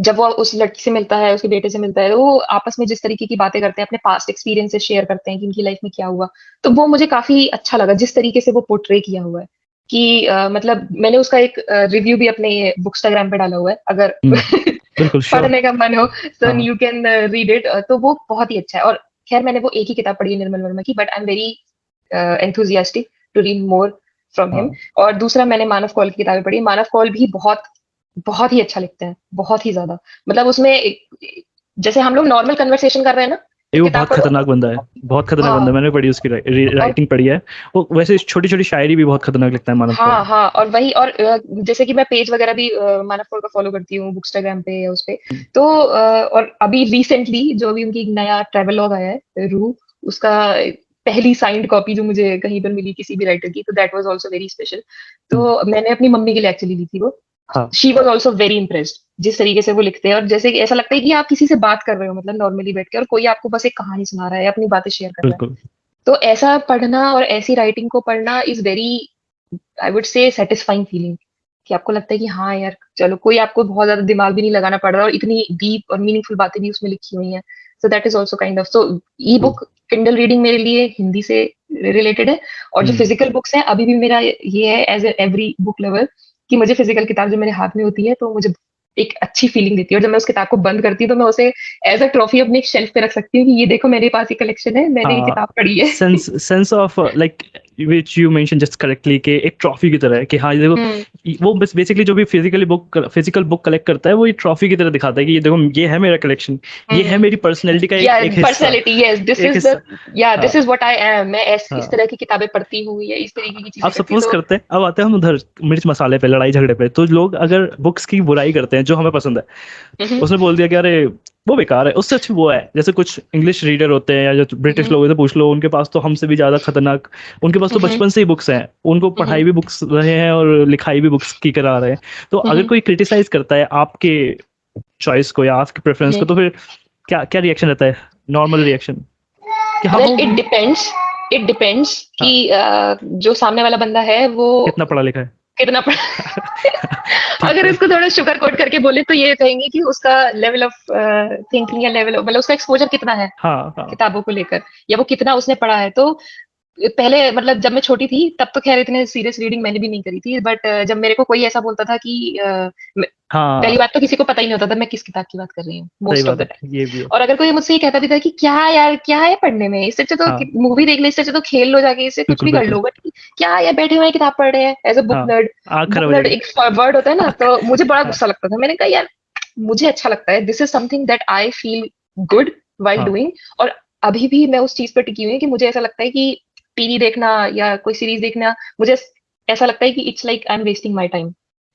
जब वो उस लड़की से मिलता है, उसके बेटे से मिलता है, वो आपस में जिस तरीके की बातें करते हैं, अपने पास्ट एक्सपीरियंसेस शेयर करते हैं कि इनकी लाइफ में क्या हुआ, तो वो मुझे काफी अच्छा लगा जिस तरीके से वो पोर्ट्रे किया हुआ है। कि मतलब मैंने उसका एक रिव्यू भी अपने बुकस्टाग्राम पे डाला हुआ है, अगर
हम्म। बिल्कुल श्योर।
पढ़ने का मन हो तो
हाँ।
You can read it. तो वो बहुत ही अच्छा है। और खैर मैंने वो एक ही किताब पढ़ी है निर्मल वर्मा की, but I am very enthusiastic to read more from him.
हाँ।
और दूसरा मैंने मानव कौल की किताबें पढ़ी। मानव कौल भी बहुत बहुत ही अच्छा लिखते हैं, बहुत ही ज्यादा। मतलब उसमें जैसे हम लोग नॉर्मल कन्वर्सेशन कर रहे हैं ना,
ये
तो
वो
किताब
बहुत
पढ़ो।
खतरनाक बंदा है, बहुत खतरनाक बंदा है,
हाँ।
मैंने पढ़ी उसकी
और
राइटिंग पढ़ी है। वो वैसे छोटी छोटी शायरी भी बहुत खतरनाक लिखता है मानव
हाँ
कौल।
हाँ, और वही, और जैसे कि मैं पेज वगैरह भी मानव कौर का फॉलो करती हूँ बुकस्टाग्राम पे या उस पे। तो और अभी रिसेंटली जो अभी उनकी एक नया ट्रेवल लॉग आया है, रू, उसका पहली साइंड कॉपी जो मुझे कहीं पर मिली किसी भी राइटर की, तो that was also very special.
Hmm.
तो मैंने अपनी मम्मी के लिए एक्चुअली ली थी वो।
हाँ।
She was also very impressed जिस तरीके से वो लिखते हैं, और जैसे कि ऐसा लगता है कि आप किसी से बात कर रहे हो, मतलब नॉर्मली बैठ के, और कोई आपको बस एक कहानी सुना रहा है, अपनी बातें शेयर कर रहा है।
बिल्कुल।
तो ऐसा पढ़ना और ऐसी राइटिंग को पढ़ना इज वेरी, आई वुड से, सेटिस्फाइंग फीलिंग। कि आपको लगता है कि हाँ यार चलो, कोई आपको बहुत ज्यादा दिमाग भी नहीं लगाना पड़ रहा, और इतनी डीप और मीनिंगफुल बातें भी उसमें लिखी हुई हैं। So that is also kind of, so E book Kindle reading मेरे लिए हिंदी से रिलेटेड है। और जो
हम्म।
फिजिकल बुक्स हैं, अभी भी मेरा ये है एज एवरी बुक लवर, कि मुझे फिजिकल किताब जब मेरे हाथ में होती है तो मुझे एक अच्छी फीलिंग देती है। और जब मैं उस किताब को बंद करती हूँ तो मैं उसे एज अ ट्रॉफी अपने शेल्फ पे रख सकती हूँ कि ये देखो मेरे पास ये कलेक्शन है, मैंने ये किताब पढ़ी है।
Sense of like which you mention just correctly, कि एक ट्रॉफी की तरह है कि हाँ ये देखो।
हम्म।
वो बस बेसिकली जो भी फिजिकल बुक कलेक्ट करता है, वो ये ट्रॉफी की तरह दिखाता है कि ये देखो, ये है मेरा कलेक्शन, ये है
हम्म।
मेरी पर्सनैलिटी का एक
या
एक हिस्सा।
पर्सनालिटी, यस, दिस
एक
इज द,
हिस्सा।
या
हाँ।
This is what I am. मैं इस
हाँ।
तरह की किताबें पढ़ती हूँ या इस तरीके की
अब
चीजें करती हूँ।
सपोज
तो
करते हैं, अब आते हैं हम उधर मिर्च मसाले पे, लड़ाई झगड़े पे, तो लोग अगर बुक्स की बुराई करते हैं जो हमें पसंद है,
हम्म।
उसने बोल दिया कि अरे वो बेकार है, उससे अच्छी वो है। जैसे कुछ इंग्लिश रीडर होते हैं या जो ब्रिटिश
हम्म।
लोग हैं, तो पूछ लो, उनके पास तो हमसे भी ज्यादा खतरनाक, उनके पास तो
हम्म।
बचपन से ही बुक्स हैं, उनको
हम्म।
पढ़ाई भी बुक्स रहे हैं और लिखाई भी बुक्स की करा रहे हैं। तो अगर
हम्म।
कोई क्रिटिसाइज करता है आपके चॉइस को या आपके प्रेफरेंस को,
हम्म।
तो फिर क्या क्या रिएक्शन रहता है, नॉर्मल रिएक्शन? कि हाँ
वेल
वो
इट डिपेंड्स
हाँ,
कि जो सामने वाला बंदा है वो
कितना पढ़ा लिखा है।
कितना पढ़ा
ठीक
अगर
है।
इसको थोड़ा शुगर कोट करके बोले तो ये कहेंगे कि उसका लेवल ऑफ थिंकिंग या लेवल मतलब उसका एक्सपोजर कितना है
हाँ हाँ।
किताबों को लेकर, या वो कितना उसने पढ़ा है। तो पहले मतलब जब मैं छोटी थी तब तो खैर इतने सीरियस रीडिंग मैंने भी नहीं करी थी, बट जब मेरे को कोई ऐसा बोलता था कि पहली
हाँ
बात तो किसी को पता ही नहीं होता था मैं किस किताब की बात कर रही हूँ
सही
मोस्ट ऑफ
बात
द
है,
टाइम।
ये भी है।
और अगर कोई मुझसे ये कहता भी था कि क्या यार क्या है पढ़ने में, इससे अच्छा तो
हाँ
मूवी देख ले, इससे अच्छा तो खेल लो जाके, इससे कुछ
बिल्कुल
भी कर
बिल्कुल।
लो, बट क्या यार बैठे हुए हैं किताब पढ़ रहे हैं एज अ बुक
हाँ
नर्ड।
आँख
बुक
खराब हो
नर्ड
जाएगी।
एक वर्ड होता है ना,
आँख-
तो मुझे बड़ा
हाँ
गुस्सा लगता था। मैंने कहा यार मुझे अच्छा लगता है, this is something that I feel good while
हाँ
डूइंग। और अभी भी मैं उस चीज पर टिकी हुई हूँ कि मुझे ऐसा लगता है कि टीवी देखना या कोई सीरीज देखना, मुझे ऐसा लगता है कि it's like I am wasting my time.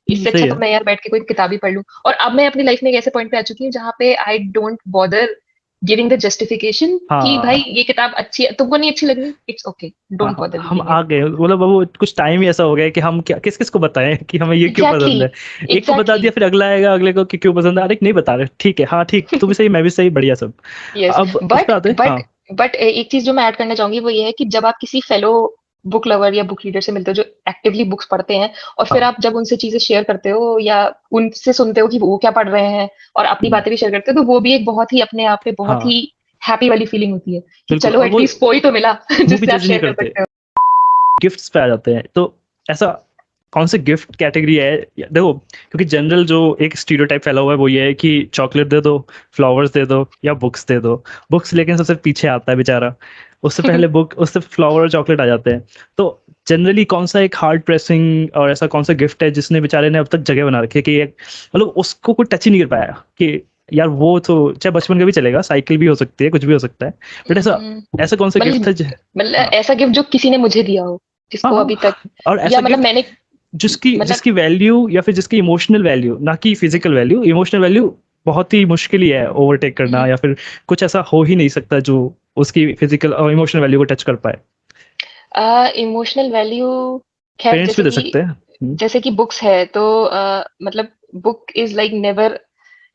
इससे
सही
अच्छा तो
है।
मैं यार बैठ के कोई किताब ही पढ़ लूं। और अब मैं अपनी लाइफ में एक ऐसे पॉइंट पे आ चुकी हूँ जहाँ पे I don't bother giving the justification कि भाई
हाँ
ये किताब अच्छी है, तुमको नहीं अच्छी लगी, इट्स ओके, डोंट
हाँ
बॉदर
हम
रीडिंग इट।
आ गए, मतलब अब वो कुछ टाइम ही ऐसा हो गया है कि हम क्या किस किस को बताएं कि हमें ये क्यों
एग्जैक्टली
पसंद है। एक को बता
एग्जैक्टली
दिया फिर अगला आएगा, अगले को कि क्यों पसंद है, अरे नहीं बता रहे, ठीक है हाँ ठीक, तू भी सही मैं भी सही, बढ़िया सब।
यस।
अब उस
बट
पे आते हैं
बट
हाँ।
बट एक चीज जो मैं ऐड करना चाहूंगी वो ये है कि जब आप किसी फेलो बुक लवर या बुक रीडर से मिलते हो जो एक्टिवली बुक्स पढ़ते हैं, और फिर
हाँ
आप जब उनसे चीजें शेयर करते हो या उनसे सुनते हो कि वो क्या पढ़ रहे हैं और अपनी
हम्म,
बातें भी शेयर करते हो, तो वो भी एक बहुत ही अपने आप में बहुत
हाँ
ही हैप्पी वाली फीलिंग होती है कि
बिल्कुल।
चलो
और वो
एटलीस्ट कोई तो मिला
वो भी
जिससे आप
जज नहीं
शेयर कर
करते,
सकते हो।
गिफ्ट्स पे आ जाते हैं। तो ऐसा कौन से गिफ्ट कैटेगरी है देखो, क्योंकि जनरल जो एक स्टीरियोटाइप फैला हुआ है वो ये है कि चॉकलेट दे दो, फ्लावर्स दे दो या बुक्स दे दो। बुक्स लेकिन सबसे पीछे आता है बेचारा, उससे पहले बुक, उससे फ्लावर और चॉकलेट आ जाते हैं। तो जनरली कौन सा एक हार्ड प्रेसिंग और ऐसा कौन सा गिफ्ट है जिसने बेचारे ने अब तक जगह बना रखी है कि मतलब उसको कोई टच ही नहीं कर पाया कि यार वो तो चाहे बचपन का भी चलेगा, साइकिल भी हो सकती है, कुछ भी हो सकता है, बट ऐसा
हम्म,
ऐसा कौन सा गिफ्ट
मतलब
है
मतलब
हाँ
ऐसा गिफ्ट जो किसी ने मुझे दिया हो
हाँ
जिसको अभी तक,
हाँ, और
या
ऐसा
मतलब
गिफ्ट
मैंने
जिसकी
मतलब
जिसकी वैल्यू या फिर जिसकी इमोशनल वैल्यू, ना कि फिजिकल वैल्यू, इमोशनल वैल्यू बहुत ही मुश्किल ही है ओवरटेक करना, या फिर कुछ ऐसा हो ही नहीं सकता जो उसकी फिजिकल और इमोशनल वैल्यू को टच कर पाए।
इमोशनल वैल्यू, खैर
पेरेंट्स भी दे सकते हैं।
जैसे कि बुक्स है तो मतलब book is like never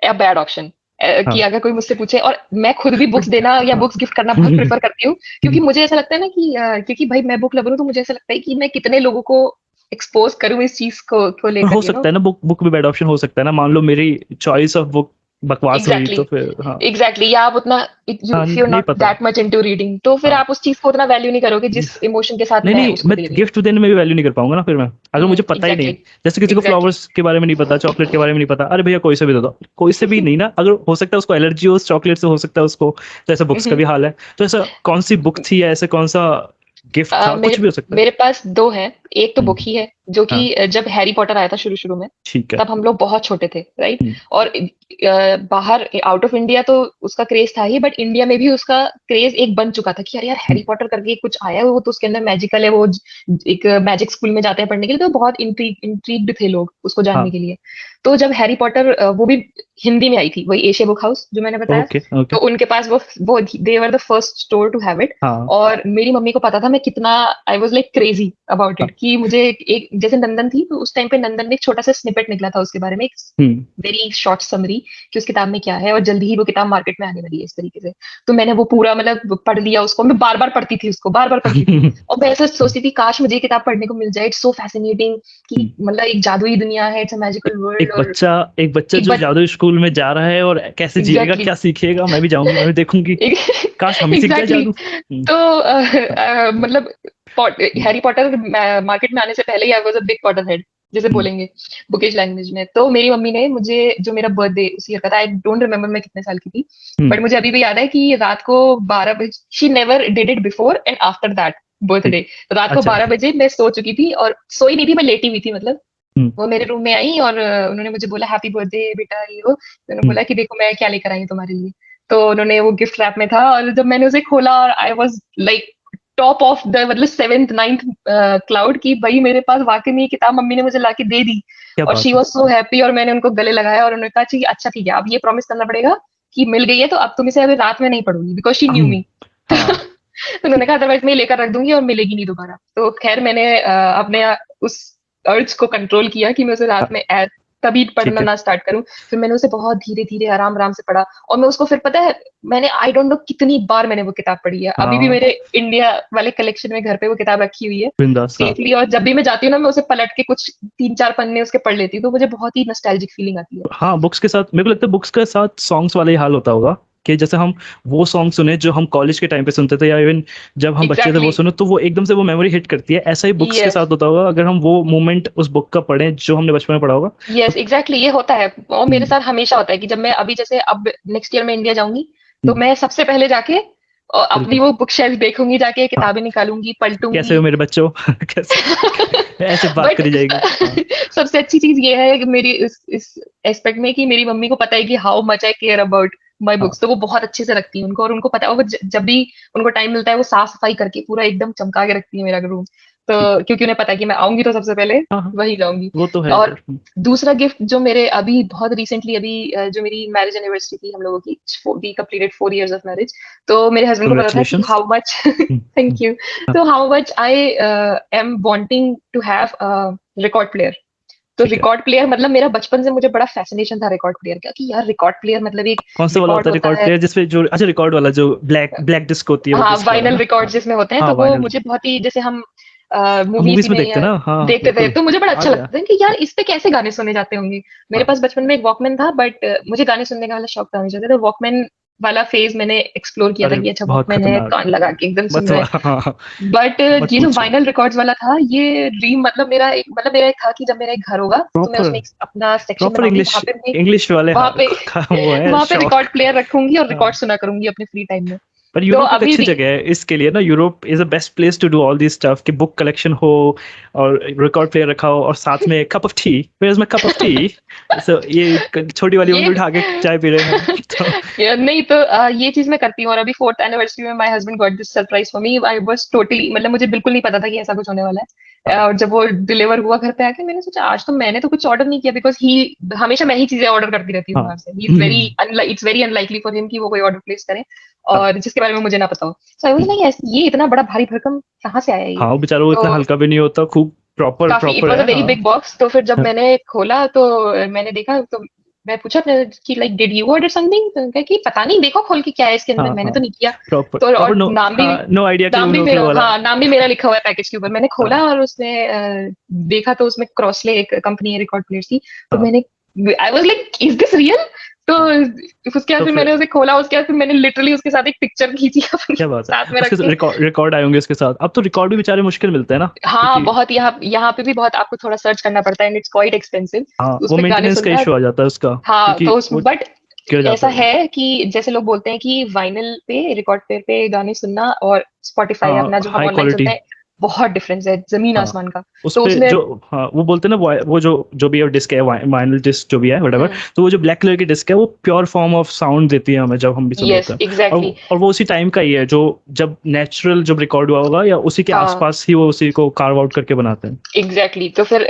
a bad option. कि
हाँ
अगर कोई मुझसे पूछे, और मैं खुद भी बुक्स
बट
देना या
हाँ
बुक्स गिफ्ट करना बहुत प्रेफर करती हूँ, क्योंकि मुझे ऐसा लगता है ना कि क्योंकि भाई मैं बुक लवर हूँ, तो मुझे ऐसा लगता है कि मैं कितने लोगों को एक्सपोज करूँ इस चीज को
पर
लेकर
हो सकता है ना, बुक बुक भी बैड ऑप्शन हो सकता है ना, मान लो मेरी चॉइस ऑफ बुक बकवास हुई
एग्जैक्टली
तो फिर हाँ।
एग्जैक्टली, या आप उतना
हाँ
इफ यू
नहीं
नॉट
पता।
दैट मच इनटू रीडिंग, तो फिर
हाँ
आप उस चीज को उतना वैल्यू नहीं करोगे जिस इमोशन के साथ
नहीं
मैं
नहीं,
उसको
मैं
दे रही हूँ।
गिफ्ट देने में भी वैल्यू नहीं कर पाऊंगा ना फिर मैं, अगर मुझे पता ही नहीं
एग्जैक्टली
है। जैसे किसी को
एग्जैक्टली
फ्लावर्स के बारे में नहीं पता, चॉकलेट के बारे में नहीं पता, अरे भैया कोई से भी दे दो, कोई से भी नहीं ना, अगर हो सकता है उसको एलर्जी हो उस चॉकलेट से, हो सकता है उसको, तो ऐसा बुक्स का भी हाल है। तो ऐसा कौन सी बुक थी या ऐसे कौन सा गिफ्ट था, कुछ
मेरे
भी हो सकता है।
मेरे पास दो हैं। एक तो बुक ही है जो कि
हाँ
जब हैरी पॉटर आया था शुरू शुरू में,
ठीक है।
तब हम लोग बहुत छोटे थे, राइट।
हम्म,
और बाहर आउट ऑफ इंडिया तो उसका क्रेज था ही, बट इंडिया में भी उसका क्रेज एक बन चुका था कि यार यार हैरी पॉटर करके कुछ आया है, वो तो उसके अंदर मैजिकल है, वो एक मैजिक स्कूल में जाते हैं पढ़ने के लिए, तो बहुत इंट्रीग्ड थे लोग उसको जानने
हाँ
के लिए। तो जब हैरी पॉटर वो भी हिंदी में आई थी, वही एशिया बुक हाउस जो मैंने बताया,
ओके ओके।
तो उनके पास वो they were the first store to have it.
हाँ
और मेरी मम्मी को पता था मैं कितना I was like crazy about
हाँ।
इट, कि मुझे एक जैसे नंदन थी, तो उस टाइम पे नंदन में एक छोटा सा स्निपेट निकला था उसके बारे में, एक
हम्म
वेरी शॉर्ट समरी कि उस किताब में क्या है, और जल्दी ही वो किताब मार्केट में आने वाली है इस तरीके से। तो मैंने वो पूरा मतलब पढ़ लिया उसको, मैं बार बार पढ़ती थी उसको, बार बार पढ़ती थी। और मैं ऐसा सोचती थी काश मुझे ये किताब पढ़ने को मिल जाए, इट्स सो फैसिनेटिंग कि मतलब एक जादुई दुनिया है, इट्स अ मैजिकल वर्ल्ड।
एक
और
बच्चा, एक बच्चा
एक
जो
बच
जादू स्कूल में जा रहा है और कैसे जिएगा,
एग्जैक्टली
क्या सीखेगा, मैं भी जाऊंगी, मैं भी देखूंगी, काश हम ही सीख जाए
एग्जैक्टली
जादू।
तो मतलब हैरी पॉटर मार्केट में आने से पहले ही I was a big Potter head, जैसे
हम्म,
बोलेंगे बुकिश लैंग्वेज में। तो मेरी मम्मी ने मुझे, जो मेरा बर्थडे उसी का था, आई डोंट रिमेम्बर मैं कितने साल की थी,
हम्म,
बट मुझे अभी भी याद है कि रात को 12 बजे, she never did it before and after that
ठीक।
बर्थडे, रात को
अच्छा।
12 बजे मैं सो चुकी थी, और सोई नहीं थी, मैं लेटी हुई थी मतलब।
हम्म,
वो मेरे रूम में आई और उन्होंने मुझे बोला हैप्पी बर्थडे बेटा, ये वो। तो उन्होंने
हम्म,
बोला कि देखो मैं क्या लेकर आई हूँ तुम्हारे लिए। तो उन्होंने वो गिफ्ट रैप में था, और जब मैंने उसे खोला, और आई was like top of the मतलब सेवेंथ नाइन्थ क्लाउड, की भाई मेरे पास वाकई में ये किताब मम्मी ने मुझे लाके दे दी।
क्या
और शी
बात है।
वॉज सो हैप्पी, और मैंने उनको गले लगाया, और उन्होंने कहा कि अच्छा ठीक है, अब ये प्रॉमिस करना पड़ेगा कि मिल गई है तो अब तुम इसे अभी रात में नहीं पढ़ूंगी, बिकॉज शी न्यू मी।
हाँ
तो उन्होंने कहा अदरवाइज मैं ये लेकर रख दूंगी और मिलेगी नहीं दोबारा। तो खैर मैंने अपने उस अर्ज को कंट्रोल किया कि मैं उसे रात में तभी
ठीक
पढ़ना
है।
ना स्टार्ट करूँ। फिर मैंने उसे बहुत धीरे-धीरे, आराम-आराम से पढ़ा और मैं उसको फिर पता है मैंने आई डोंट नो कितनी बार मैंने वो किताब पढ़ी है। अभी भी
हाँ,
मेरे इंडिया वाले कलेक्शन में घर पे वो किताब रखी हुई है
बिंदास, हाँ।
सेफली और जब भी मैं जाती हूँ ना मैं उसे पलट के कुछ 3-4 पन्ने उसके पढ़ लेती हूँ, तो मुझे बहुत ही नॉस्टैल्जिक फीलिंग आती है।
हाँ, बुक्स के साथ मेरे को लगता है बुक्स के साथ सॉन्ग्स वाला ही हाल होता होगा कि जैसे हम वो सॉन्ग सुने जो हम कॉलेज के टाइम पे सुनते थे या इवन जब हम बच्चे थे वो
एग्ज़ैक्टली,
सुने तो वो एकदम से वो मेमोरी हिट करती है। ऐसा ही बुक्स के
यस,
साथ होता होगा अगर हम वो मोमेंट उस बुक का पढ़ें जो हमने बचपन में पढ़ा होगा तो।
यस, एग्ज़ैक्टली ये होता है और मेरे
हम्म,
साथ हमेशा होता है कि जब मैं अभी जैसे अब नेक्स्ट ईयर मैं इंडिया जाऊँगी, तो
हम्म,
मैं सबसे पहले जाके अपनी
बिल्कुल।
वो बुक शेल्फ देखूँगी जाके,
हाँ,
किताबें निकालूँगी,
कैसे
पलटूँगी।
हो मेरे बच्चों कैसे ऐसे बात
बट
करी जाएगी, हाँ।
सबसे अच्छी चीज़ ये है कि मेरी इस एस्पेक्ट में कि मेरी मम्मी को पता है कि how much I care about my
हाँ,
बुक्स, तो वो बहुत अच्छे से रखती हैं उनको और उनको पता है और वो जब भी उनको टाइम मिलता है वो साफ-सफाई करके पूरा एकदम चमका के रखती है मेरा रूम। तो
ठीक है।
क्योंकि उन्हें पता है कि मैं आऊँगी तो सबसे पहले
हाँ, हाँ,
वहीं जाऊँगी।
वो तो है
और
यार।
दूसरा गिफ्ट जो मेरे अभी बहुत रिसेंटली अभी जो मेरी मैरिज एनिवर्सरी थी हम लोगों की, we completed 4 years of marriage. तो मेरे हस्बैंड को पता था कि
congratulations.
How much thank you. तो how much I am wanting to have a record player. तो
ठीक है।
रिकॉर्ड प्लेयर मतलब मेरा बचपन से मुझे बड़ा fascination था रिकॉर्ड प्लेयर का कि यार रिकॉर्ड प्लेयर मतलब एक
कौन से वाला
रिकॉर्ड
होता है
होता
रिकॉर्ड
है।
प्लेयर जिसपे जो अच्छा रिकॉर्ड वाला जो ब्लैक ब्लैक डिस्क होती है वो
हाँ,
डिस्क वाला
वाइनल
ना,
रिकॉर्ड्स
हाँ।
जिसमें होते हैं,
हाँ,
तो वो
वाइनल।
मुझे बहुत ही जैसे हम
हम
मूवीज़
मूवीज में
में
देखते
या
हैं ना, हाँ
देखते थे,
बिल्कुल।
तो मुझे बड़ा
आ
अच्छा
गया।
लगता था कि यार इस पे कैसे गाने सुने जाते होंगे। मेरे
हाँ,
पास बचपन में एक वॉकमैन था बट मुझे गाने सुनने का वाला शौक था हमेशा से, तो वॉकमैन वाला फ़ेज़ मैंने एक्सप्लोर किया था
अरे
कि अच्छा
बहुत
वॉकमैन है,
खतरनाक।
कान लगा के एकदम सुन
मत
रहे हैं।
हाँ, हाँ,
बट
मत
ये जो
पूछो।
वाइनल रिकॉर्ड्स वाला था, ये ड्रीम मतलब मेरा एक था कि जब मेरा एक घर होगा, तो मैं
प्रॉपर
उसमें एक अपना सेक्शन
प्रॉपर
बनाऊँगी,
इंग्लिश
मैं
इंग्लिश वाले
वहाँ पे
का वो है
वहाँ पे
शौक।
रिकॉर्ड प्लेयर रखूँगी और
हाँ।
रिकॉर्ड सुना करूँगी अपने फ्री टाइम में।
पर
तो
यूरोप एक
अभी
अच्छी
भी
जगह है इसके लिए ना। Europe is a best place to do all this stuff कि बुक कलेक्शन हो और रिकॉर्ड प्लेयर रखा हो और साथ में cup of tea. Where is my cup of tea. So ये छोटी वाली
ये
उंगली उठा के चाय पी रहे हैं हम तो।
यार नहीं तो ये चीज़ मैं करती हूँ और अभी 4th एनिवर्सरी में my husband got this surprise for me. I was totally मतलब मुझे बिल्कुल नहीं पता था कि ऐसा कुछ होने वाला है।
हाँ,
और जब वो डिलीवर हुआ घर पे आके मैंने सोचा आज तो मैंने तो कुछ ऑर्डर नहीं किया बिकॉज़ ही हमेशा मैं ही चीज़ें ऑर्डर करती रहती हूँ
हाँ,
बाहर से। He is very it's very unlikely for him कि वो कोई ऑर्डर प्लेस करे
हाँ,
और जिसके बारे में मुझे ना पता हो। सो आई वाज़ लाइक ये इतना बड़ा भारी भरकम कहाँ से आया ये?
हाँ, वो बेचारा वो इतना
तो
हल्का भी नहीं होता, खूब प्रॉपर
काफ़ी इट
प्रॉपर
वाज़ अ
है,
वेरी
हाँ।
Big box. तो फिर जब मैंने खोला तो मैंने देखा तो मैं पूछा अपने कि like did you order something? तो कहा कि पता नहीं देखो खोल के क्या है इसके अंदर,
हाँ,
मैंने
हाँ,
तो नहीं किया।
प्रॉपर
तो
प्रॉपर
और
नो, हाँ, नो आइडिया कि वो नो क्लू वाला।
नाम भी मेरा लिखा हुआ है पैकेज के ऊपर। मैंने खोला
हाँ,
और उसमें देखा तो उसमें क्रॉसले एक कंपनी है रिकॉर्ड प्लेयर्स की। तो
हाँ,
मैंने I was like is this real? तो उसके बाद
तो
फिर
फिर
मैंने उसे खोला, उसके बाद फिर मैंने लिटरली उसके साथ एक पिक्चर खींची अपनी
क्या बात है।
साथ में रख
उसके
के।
रिकॉर्ड रिकॉर्ड आए होंगे उसके साथ। अब तो रिकॉर्ड भी बेचारे मुश्किल मिलते हैं ना
हाँ,
क्योंकि
बहुत यहाँ यहाँ पे भी बहुत आपको थोड़ा सर्च करना पड़ता है एंड इट्स क्वाइट एक्सपेंसिव।
हाँ, वो
उसपे गाने
मेंटेनेंस का
सुनना
इशू आ जाता है उसका
हाँ,
क्योंकि
तो उस
वो
बट
गिर जाता
ऐसा
है वो।
है कि जैसे लोग बोलते हैं कि वाइनिल पे, रिकॉर्ड प्लेयर पे गाने सुनना और स्पॉटिफ़ाई
हाँ,
अपना जो हम
हाई
ऑनलाइन
क्वालिटी।
सुनते हैं, बहुत डिफरेंस है,
हाँ,
ज़मीन-आसमान का।
उस
तो
पे
उसमें
जो हाँ वो बोलते हैं ना वो जो जो भी डिस्क है वाइनल डिस्क जो भी है whatever।
हुँ,
तो वो जो ब्लैक कलर की डिस्क है वो प्योर फॉर्म ऑफ साउंड देती है हमें जब हम भी सुन रहे होते
येस,
हैं।
एग्ज़ैक्टली।
और वो उसी टाइम का ही है जो जब नेचुरल जब रिकॉर्ड हुआ होगा या उसी के
हाँ।
आसपास ही वो उसी को कार्व आउट करके बनाते हैं।
Exactly exactly. तो फिर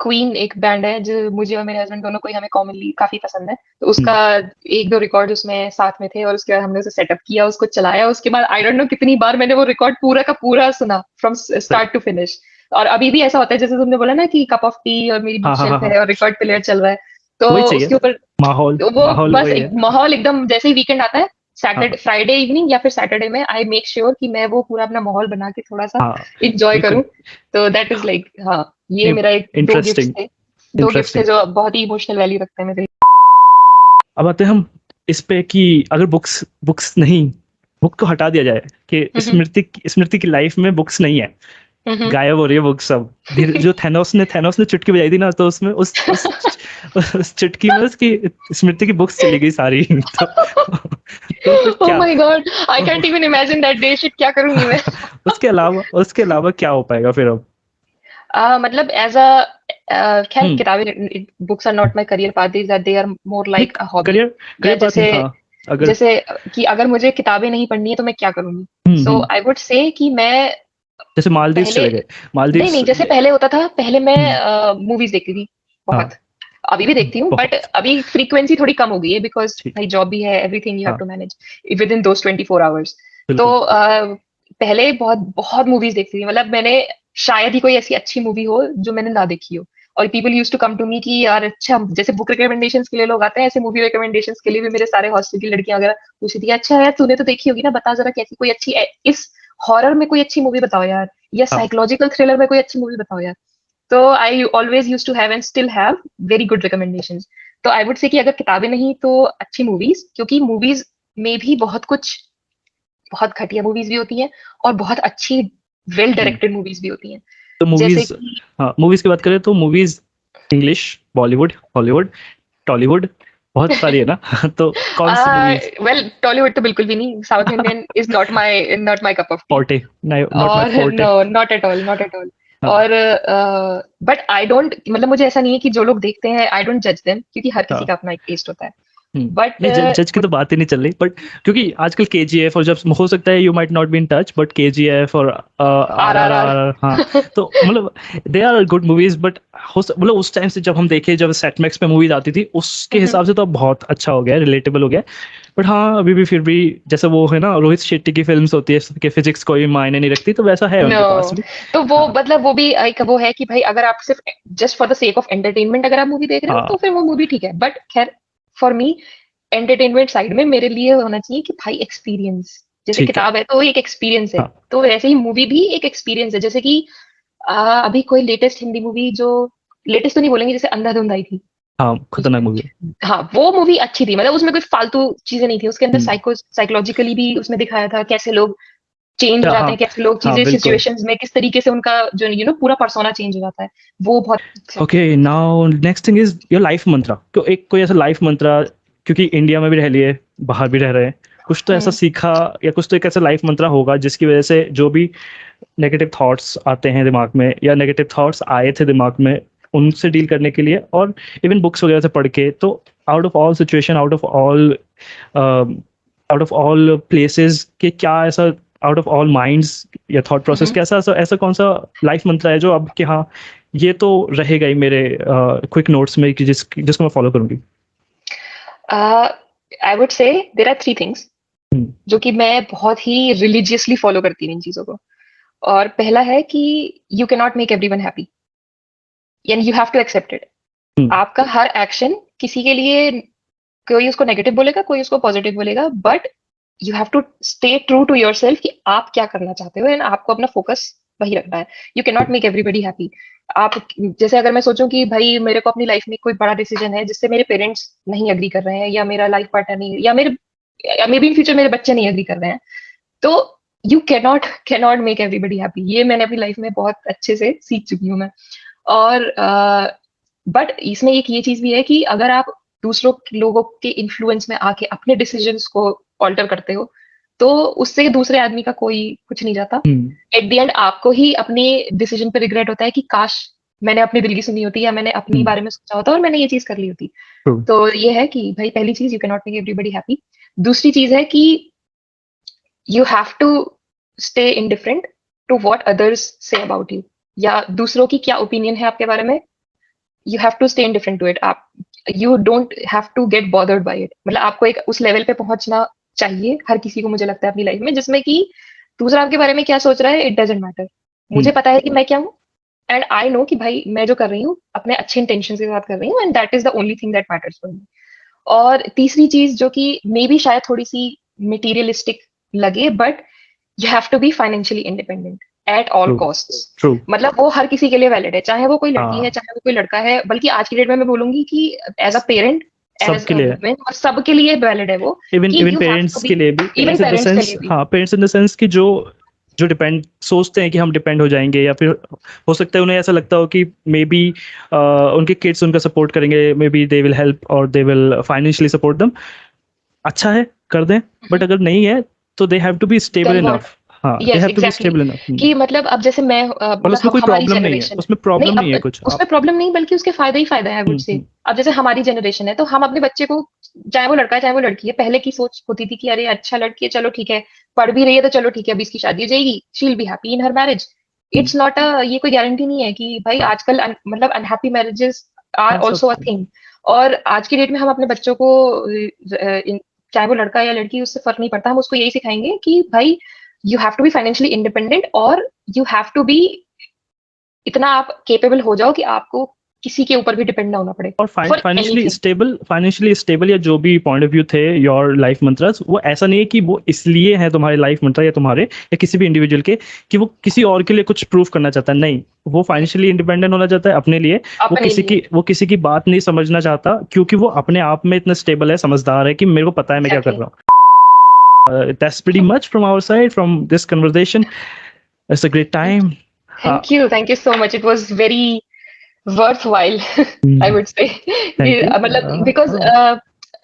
क्वीन एक बैंड है जो मुझे और मेरे हस्बैंड दोनों को ही हमें कॉमनली काफी पसंद है। तो
हम्म,
उसका एक दो रिकॉर्ड उसमें साथ में थे और उसके बाद हमने उसे सेटअप किया, उसको चलाया। उसके बाद आई डोंट नो कितनी बार मैंने वो रिकॉर्ड पूरा का पूरा सुना फ्रॉम
सही।
Start to finish. और अभी भी ऐसा होता है जैसे तुमने बोला ना कि कप ऑफ टी और मेरी बुक
हाँ, हाँ, हाँ,
शेल्फ
हाँ,
है और रिकॉर्ड प्लेयर चल रहा है, तो
वही चाहिए
उसके
ना।
ऊपर
माहौल
तो वो
माहौल
बस
वही
एक
है।
माहौल एकदम जैसे ही वीकेंड आता है, सैटरडे
हाँ,
फ्राइडे इवनिंग या फिर सैटरडे में आई मेक श्योर कि मैं वो पूरा अपना माहौल बना के थोड़ा सा
हाँ,
एंजॉय करूं।
बिल्कुल।
तो दैट इज लाइक हाँ, ये मेरा एक दो गिफ्ट्स
इंटरेस्टिंग
थे। दो गिफ्ट्स थे
इंटरेस्टिंग।
जो बहुत ही इमोशनल वैल्यू रखते हैं मेरे लिए।
अब आते हैं हम इस पे कि अगर बुक्स बुक्स नहीं बुक को हटा दिया जाए कि
हम्म,
स्मृति की लाइफ में बुक्स नहीं है,
हम्म,
गायब हो रही है बुक्स सब धीरे। जो थैनोस ने चुटकी बजाई थी ना तो उसमें उस चुटकी में उसकी स्मृति की बुक्स चली गई सारी तो फिर
ओह
क्या।
My God, I can't even imagine that day. Shit, क्या करूंगी मैं?
उसके अलावा क्या हो पाएगा फिर अब।
मतलब एज अ खैर
हम्म,
किताबें books are not my career path, they are more
नहीं,
लाइक अ हॉबी।
करियर
या
करियर बात नहीं,
जैसे
हाँ। अगर
जैसे कि अगर मुझे किताबें नहीं पढ़नी है तो मैं क्या करूंगी?
हम्म,
सो आई वुड से कि मैं
जैसे मालदीव्स
पहले
चले गए।
नहीं,
मालदीव्स
नहीं, जैसे पहले होता था, पहले मैं
हम्म,
मूवीज़ देखती थी, बहुत।
हाँ,
अभी भी देखती हूँ, बट
बहुत
अभी फ्रीक्वेंसी थोड़ी कम हो गई है बिकॉज़
ठीक।
भाई जॉब भी है, एवरीथिंग यू हैव
हाँ,
to manage within those 24 hours. तो
बिल्कुल।
पहले बहुत बहुत मूवीज़ देखती थी, मतलब मैंने शायद ही कोई ऐसी अच्छी मूवी हो जो मैंने ना देखी हो। और people used to come to me कि यार अच्छा, जैसे बुक रिकमेंडेशंस के लिए लोग आते हैं, ऐसे मूवी रिकमेंडेशंस के लिए भी मेरे सारे हॉस्टल की लड़कियां वगैरह पूछती थी, अच्छा यार तूने तो देखी होगी ना, बता जरा कैसी कोई अच्छी इस हॉरर में कोई अच्छी मूवी बताओ यार, या
हाँ
साइकोलॉजिकल थ्रिलर में कोई अच्छी मूवी बताओ यार। तो I always use to have and still have very good recommendations. तो आई वुड से कि अगर किताबें नहीं तो अच्छी मूवीज, क्योंकि मूवीज में भी बहुत कुछ, बहुत घटिया मूवीज भी होती हैं और बहुत अच्छी वेल
हम्म।
डायरेक्टेड मूवीज भी होती हैं।
तो
जैसे
मूवीज,
कि
हाँ मूवीज की बात करें तो movies English, Bollywood, Hollywood, Tollywood, बहुत सारी है ना तो कौन सी मूवीज?
वेल टॉलीवुड तो बिल्कुल भी नहीं, South Indian is not my cup of tea.
Forte, not my
और
forte.
No, not at all, not at all.
हाँ
और बट आई डोंट, मतलब मुझे ऐसा नहीं है कि जो लोग देखते हैं आई डोंट जज देम, क्योंकि हर किसी
हाँ।
का अपना एक टेस्ट होता है। बट
नहीं, जज की तो बात ही नहीं चल रही, बट क्योंकि आजकल केजीएफ, और जब हो सकता है you might not be in touch, but KGF और
R
R
R
R
R
R, हाँ। तो मतलब they are good movies, but मतलब उस टाइम से जब हम देखे, जब सेटमैक्स पे मूवीज आती थी उसके हिसाब से तो अब बहुत अच्छा हो गया, रिलेटेबल हो गया। बट हाँ अभी भी फिर भी जैसे वो है ना, रोहित शेट्टी की फिल्म्स होती है कि फिजिक्स कोई मायने नहीं रखती, तो वैसा है
नो,
उनके पास भी।
तो वो
हाँ
मतलब वो भी एक वो है कि भाई अगर आप सिर्फ just for the sake of entertainment अगर आप मूवी देख रहे हो तो
हाँ
फिर वो मूवी ठीक है, बट खैर फॉर मी एंटरटेनमेंट साइड में मेरे लिए होना चाहिए कि भाई एक्सपीरियंस, जैसे
ठीक है।
किताब है तो एक एक्सपीरियंस है,
हाँ
तो वैसे ही मूवी भी एक एक्सपीरियंस है। जैसे कि अभी कोई लेटेस्ट हिंदी मूवी जो, लेटेस्ट तो नहीं बोलेंगे, जैसे अंधाधुंध आई थी,
हाँ, खतरनाक मूवी।
हाँ वो मूवी अच्छी थी, मतलब उसमें कोई फालतू चीजें नहीं थी, उसके अंदर
हम्म।
साइकोलॉजिकली भी उसमें दिखाया था कैसे लोग चेंज हो
हाँ
जाते
हाँ
हैं, कैसे लोग
हाँ
चीजें
बिल्कुल।
सिचुएशंस में किस तरीके से उनका जो पूरा पर्सोना चेंज हो जाता है, वो बहुत अच्छा था।
Okay, now next thing is your life mantra. क्यों एक कोई ऐसा लाइफ मंत्रा, क्योंकि इंडिया में भी रह लिए, बाहर भी रह रहे हैं, कुछ तो ऐसा
हम्म।
सीखा, या कुछ तो एक ऐसा लाइफ मंत्रा होगा जिसकी वजह से जो भी नेगेटिव थॉट्स आते हैं दिमाग में, या नेगेटिव थॉट्स आए थे दिमाग में, उनसे डील करने के लिए, और इवन बुक्स वगैरह से पढ़ के, तो out of all situation, out of all places के, क्या ऐसा, आउट ऑफ ऑल माइंड्स या थॉट प्रोसेस,
हम्म।
कैसा ऐसा ऐसा कौन सा लाइफ मंत्र है जो अब कि हाँ ये तो रहेगा ही मेरे क्विक नोट्स में, कि जिसको मैं फॉलो करूंगी?
I would say there are three things
hmm.
जो कि मैं बहुत ही रिलीजियसली फॉलो करती हूँ इन चीजों को। और पहला है कि you can not make everyone happy and you have to accept it.
Hmm.
आपका हर एक्शन किसी के लिए, कोई उसको नेगेटिव बोलेगा, कोई उसको पॉजिटिव बोलेगा, but you have to stay true to yourself कि आप क्या करना चाहते हो, एंड आपको अपना फोकस वही रखना है। You can not make everybody happy. आप, जैसे अगर मैं सोचूं कि भाई मेरे को अपनी लाइफ में कोई बड़ा डिसीजन है जिससे मेरे पेरेंट्स नहीं एग्री कर रहे हैं, या मेरा लाइफ पार्टनर नहीं, या मेरे, या मे बी इन फ्यूचर मेरे बच्चे नहीं एग्री कर रहे हैं, तो you can not make everybody happy. ये मैंने अपनी लाइफ में बहुत अच्छे से सीख चुकी हूँ मैं। और बट इसमें एक ये चीज भी है कि अगर आप दूसरों लोगों के इन्फ्लुएंस में आके अपने डिसीजंस को ऑल्टर करते हो, तो उससे दूसरे आदमी का कोई कुछ नहीं जाता।
हम्म।
एट द एंड आपको ही अपने डिसीजन पे रिग्रेट होता है कि काश मैंने अपने दिल की सुनी होती, या मैंने अपनी
हम्म।
बारे में सोचा होता और मैंने ये चीज कर ली होती।
ट्रू।
तो ये है कि भाई पहली चीज, you can not make everybody happy. दूसरी चीज है कि you have to stay indifferent to what others say about you, या दूसरों की क्या ओपिनियन है आपके बारे में, you have to stay indifferent to it. आप, you don't have to get bothered by it. मतलब आपको एक उस लेवल पे पहुंचना चाहिए हर किसी को, मुझे लगता है अपनी लाइफ में, जिसमें कि दूसरा आपके बारे में क्या सोच रहा है इट डजेंट मैटर। मुझे
हम्म।
पता है कि मैं क्या हूँ, एंड आई नो कि भाई मैं जो कर रही हूँ अपने अच्छे इंटेंशन के साथ कर रही हूँ, and that is the only thing that matters for me. और तीसरी चीज जो कि मे बी शायद थोड़ी सी मटेरियलिस्टिक लगे, but you have to be financially independent at all
true.
Costs.
True.
मतलब वो हर किसी के लिए वैलिड है, चाहे वो कोई लड़की है
हाँ,
चाहे वो कोई लड़का है, बल्कि आज की डेट में मैं बोलूंगी कि एज अ पेरेंट, एज
सबके
अ
लिए,
वुमेन, और सबके लिए वैलिड है वो,
इवन
कि
even
you have to
parents
be,
के लिए भी,
even
parents in the
parents के
सेंस,
लिए भी।
हाँ पेरेंट्स इन द सेंस कि जो जो डिपेंड सोचते हैं कि हम डिपेंड हो जाएंगे, या फिर हो सकता है उन्हें ऐसा लगता हो कि मे बी उनके किड्स उनका सपोर्ट करेंगे, maybe they will help और they will financially support them, अच्छा है, कर दें। बट अगर नहीं है तो they have to be stable
then what?
Enough. हाँ, they
yes
have to be
exactly.
Stable enough.
कि मतलब अब जैसे मैं
और
मतलब
उसमें
हम
कोई
हमारी
प्रॉब्लम नहीं है,
जनरेशन है,
उसमें
नहीं
प्रॉब्लम नहीं है
अब
कुछ
उसमें
आप।
प्रॉब्लम नहीं, बल्कि उसके फायदे ही फायदा है आई वुड से।
हम्म।
अब जैसे हमारी जनरेशन है तो हम अपने बच्चे को, चाहे वो लड़का है चाहे वो लड़की है, पहले की सोच होती थी कि अरे अच्छा लड़की है चलो ठीक है, पढ़ भी रही है तो चलो ठीक है, अभी इसकी शादी हो जाएगी, she will be happy in her marriage.
Hmm.
It's not a, ये कोई गारंटी नहीं है कि भाई
हाँ
आजकल मतलब अनहैप्पी मैरिजेस आर
हाँ सब।
Also a thing. और आज की डेट में हम अपने बच्चों को चाहे वो लड़का या लड़की, उससे फर्क नहीं पड़ता, हम उसको यही सिखाएंगे कि भाई you have to be financially independent, और यू हैव टू बी, इतना आप केपेबल हो जाओ कि आपको किसी के ऊपर भी डिपेंड ना होना पड़े
और
फॉर
फाइनेंशियली
एनीथिंग।
स्टेबल या जो भी पॉइंट ऑफ व्यू थे योर लाइफ मंत्रास, वो ऐसा नहीं है कि वो इसलिए है तुम्हारे लाइफ मंत्र या तुम्हारे या किसी भी इंडिविजुअल के कि वो किसी और के लिए कुछ प्रूफ करना चाहता है, नहीं, वो फाइनेंशियली इंडिपेंडेंट होना चाहता है अपने लिए।
अपने लिए
वो किसी की बात नहीं समझना चाहता क्योंकि वो अपने आप में इतना स्टेबल है, समझदार है कि मेरे को पता है मैं क्या कर
एग्जैक्टली।
रहा हूँ। That's pretty much from our side from this conversation. It's a great time. हाँ,
thank you so much, it was very worthwhile I would से।
Thank you.
मतलब बिकॉज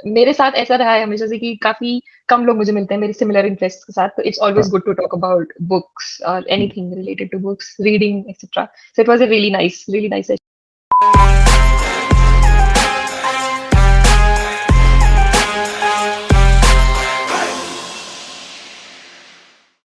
मेरे साथ ऐसा रहा है हमेशा से कि काफी कम लोग मुझे मिलते हैं मेरे सिमिलर इंटरेस्ट के साथ, तो it's always good to talk about books और anything related to books, reading etcetera. So it was a really nice